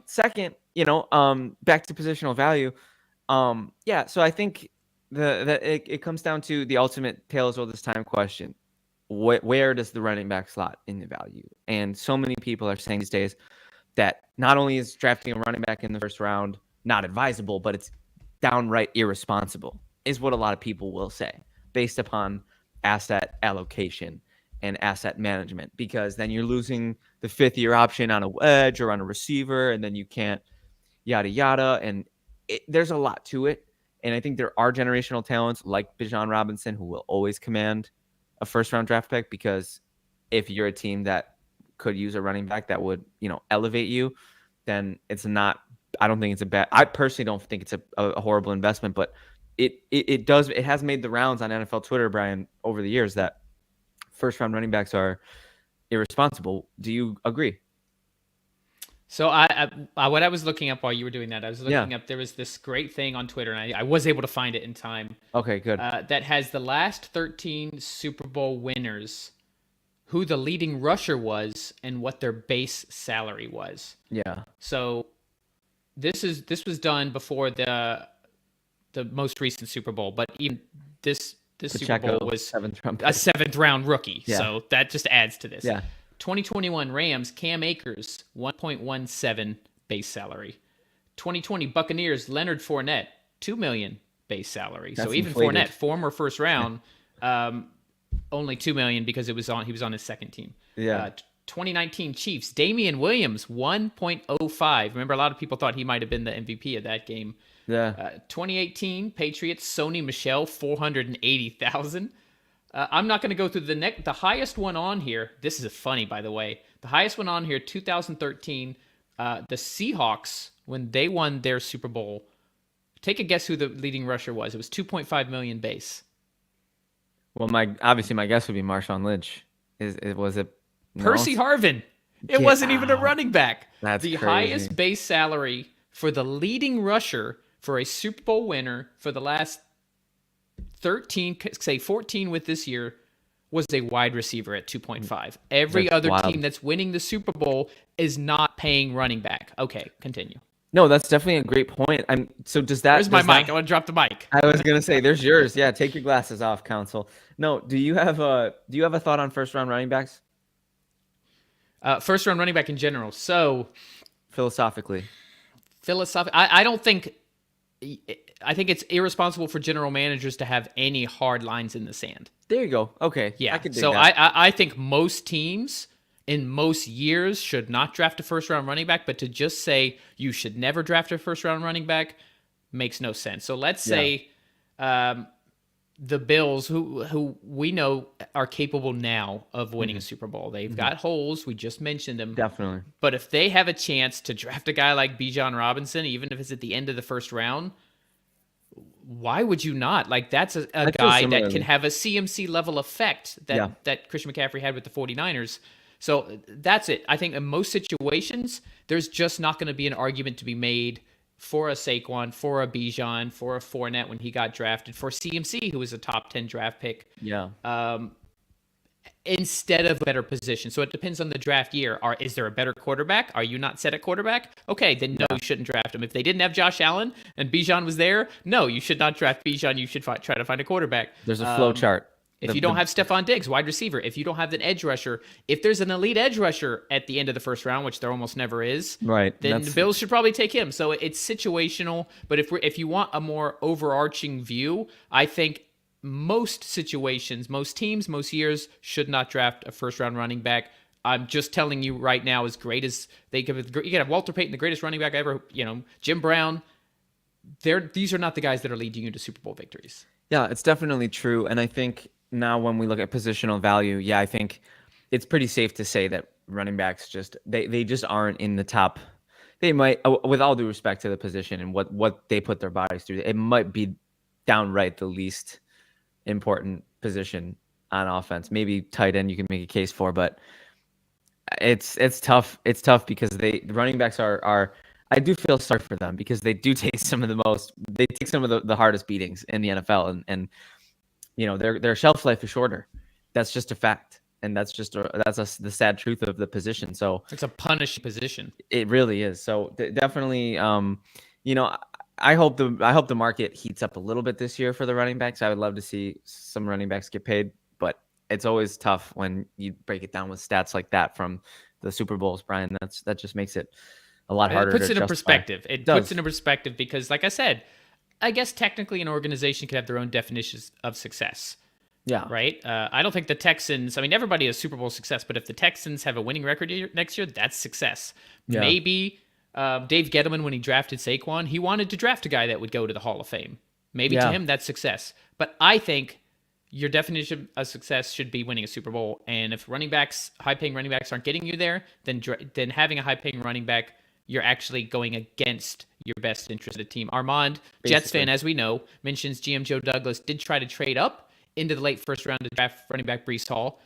Second, back to positional value. So I think it comes down to the ultimate tale as old as time question. Where does the running back slot in the value? And so many people are saying these days that not only is drafting a running back in the first round not advisable, but it's downright irresponsible, is what a lot of people will say, based upon asset allocation and asset management, because then you're losing the 5th-year option on a wedge or on a receiver, and then you can't yada yada. And there's a lot to it. And I think there are generational talents like Bijan Robinson who will always command a first-round draft pick, because if you're a team that could use a running back that would, elevate you, then it's not. I don't think it's a bad. I personally don't think it's a horrible investment, but it has made the rounds on NFL Twitter, Brian, over the years that first-round running backs are irresponsible. Do you agree? So what I was looking up while you were doing that, I was looking up, there was this great thing on Twitter, and I was able to find it in time. Okay, good. That has the last 13 Super Bowl winners, who the leading rusher was, and what their base salary was. Yeah. So this was done before the most recent Super Bowl, but even this Super Bowl was a 7th-round rookie. Yeah. So that just adds to this. Yeah. 2021 Rams, Cam Akers, 1.17 base salary. 2020 Buccaneers, Leonard Fournette, $2 million base salary. That's so even inflated. Fournette, former first round, only $2 million because he was on his second team. Yeah. 2019 Chiefs, Damian Williams, 1.05. Remember, a lot of people thought he might have been the MVP of that game. Yeah. 2018 Patriots, Sony Michel, $480,000. I'm not going to go through the highest one on here. This is funny, by the way. The highest one on here, 2013, the Seahawks, when they won their Super Bowl. Take a guess who the leading rusher was. It was $2.5 million base. Well, my guess would be Marshawn Lynch. Was it Percy Harvin? It wasn't even a running back. That's the crazy. Highest base salary for the leading rusher for a Super Bowl winner for the last 13, say 14 with this year, was a wide receiver at 2.5. Every other team that's winning the Super Bowl is not paying running back. Okay, continue. No, that's definitely a great point. Does that? Where's my mic? I want to drop the mic. I was gonna say, there's yours. Yeah, take your glasses off, Counsel. No, do you have a thought on first round running backs? First round running back in general. So philosophically, I don't think. I think it's irresponsible for general managers to have any hard lines in the sand. There you go. Okay. Yeah. I think most teams in most years should not draft a first-round running back, but to just say you should never draft a first-round running back makes no sense. So let's say the Bills, who we know are capable now of winning a Super Bowl. They've got holes. We just mentioned them. Definitely. But if they have a chance to draft a guy like Bijan Robinson, even if it's at the end of the first round, why would you not? Like, that's a guy that can have a CMC level effect that Christian McCaffrey had with the 49ers. So that's it. I think in most situations, there's just not going to be an argument to be made for a Saquon, for a Bijan, for a Fournette when he got drafted, for CMC, who was a top 10 draft pick. Yeah. Instead of a better position. So it depends on the draft year. Is there a better quarterback? Are you not set at quarterback? Okay, then no, you shouldn't draft him. If they didn't have Josh Allen and Bijan was there, no, you should not draft Bijan. You should try to find a quarterback. There's a flow chart. If you don't have Stephon Diggs, wide receiver, if you don't have an edge rusher, if there's an elite edge rusher at the end of the first round, which there almost never is, right, then the Bills should probably take him. So it's situational. But if you want a more overarching view, I think most situations, most teams, most years should not draft a first-round running back. I'm just telling you right now, as great as they could, you could have Walter Payton, the greatest running back ever, Jim Brown. These are not the guys that are leading you to Super Bowl victories. Yeah, it's definitely true. And I think now when we look at positional value, I think it's pretty safe to say that running backs they just aren't in the top. They might, with all due respect to the position and what they put their bodies through, it might be downright the least important position on offense. Maybe tight end you can make a case for, but it's tough. It's tough because the running backs are I do feel sorry for them because they do take some of the hardest beatings in the NFL, and their shelf life is shorter. That's just a fact, and that's the sad truth of the position. So it's a punished position. It really is. So definitely, I hope the market heats up a little bit this year for the running backs. I would love to see some running backs get paid, but it's always tough when you break it down with stats like that from the Super Bowls, Brian. That just makes it a lot harder. It puts it in perspective. It puts it in perspective because, like I said, I guess technically an organization could have their own definitions of success. Yeah. Right? I don't think the Texans, everybody has Super Bowl success, but if the Texans have a winning record next year, that's success. Yeah. Maybe Dave Gettleman, when he drafted Saquon, he wanted to draft a guy that would go to the Hall of Fame. Maybe to him, that's success. But I think your definition of success should be winning a Super Bowl. And if high-paying running backs aren't getting you there, then having a high-paying running back, you're actually going against your best interest of the team. Armand, basically. Jets fan, as we know, mentions GM Joe Douglas did try to trade up into the late first round to draft running back Breece Hall.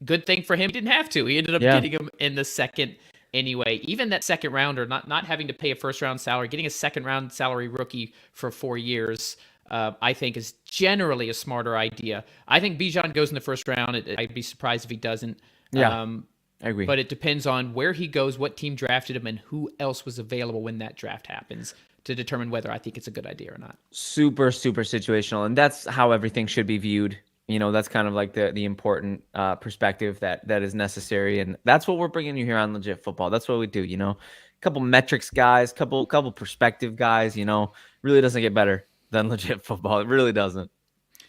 Good thing for him, he didn't have to. He ended up getting him in the second anyway. Even that second rounder, not having to pay a first round salary, getting a second round salary rookie for 4 years, I think is generally a smarter idea. I think Bijan goes in the first round. I'd be surprised if he doesn't. Yeah. I agree. But it depends on where he goes, what team drafted him, and who else was available when that draft happens to determine whether I think it's a good idea or not. Super, super situational. And that's how everything should be viewed. That's kind of like the important perspective that is necessary. And that's what we're bringing you here on Legit Football. That's what we do, a couple metrics guys, couple perspective guys, really doesn't get better than Legit Football. It really doesn't.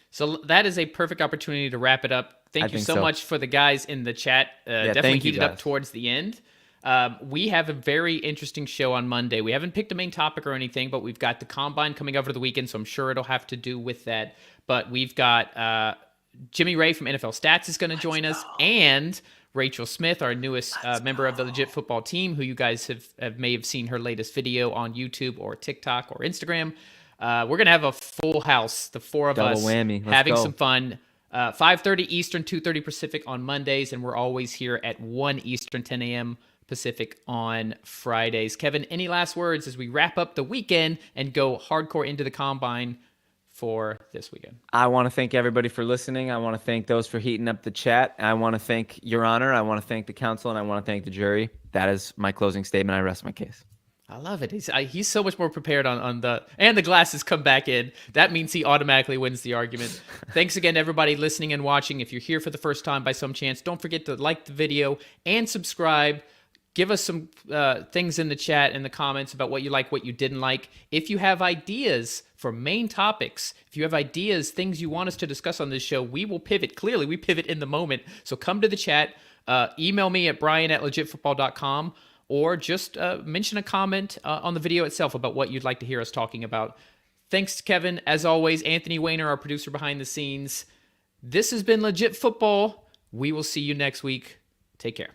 So that is a perfect opportunity to wrap it up. Thank you so much for the guys in the chat. Definitely heated up towards the end. We have a very interesting show on Monday. We haven't picked a main topic or anything, but we've got the Combine coming over the weekend, so I'm sure it'll have to do with that. But we've got Jimmy Ray from NFL Stats is going to join us, and Rachel Smith, our newest member of the Legit Football team, who you guys may have seen her latest video on YouTube or TikTok or Instagram. We're going to have a full house, the four of Double us, whammy. having some fun. 5:30 Eastern, 2:30 Pacific on Mondays, and we're always here at 1 Eastern, 10 a.m. Pacific on Fridays. Kevin, any last words as we wrap up the weekend and go hardcore into the Combine for this weekend? I want to thank everybody for listening. I want to thank those for heating up the chat. I want to thank Your Honor. I want to thank the council, and I want to thank the jury. That is my closing statement. I rest my case. I love it. He's so much more prepared on the glasses come back in. That means he automatically wins the argument. Thanks again, everybody listening and watching. If you're here for the first time by some chance, don't forget to like the video and subscribe. Give us some things in the chat and the comments about what you like, what you didn't like. If you have ideas for main topics, if you have ideas, things you want us to discuss on this show, we will pivot. Clearly, we pivot in the moment. So come to the chat. Email me at brian@legitfootball.com. Or just mention a comment on the video itself about what you'd like to hear us talking about. Thanks, Kevin. As always, Anthony Weiner, our producer behind the scenes. This has been Legit Football. We will see you next week. Take care.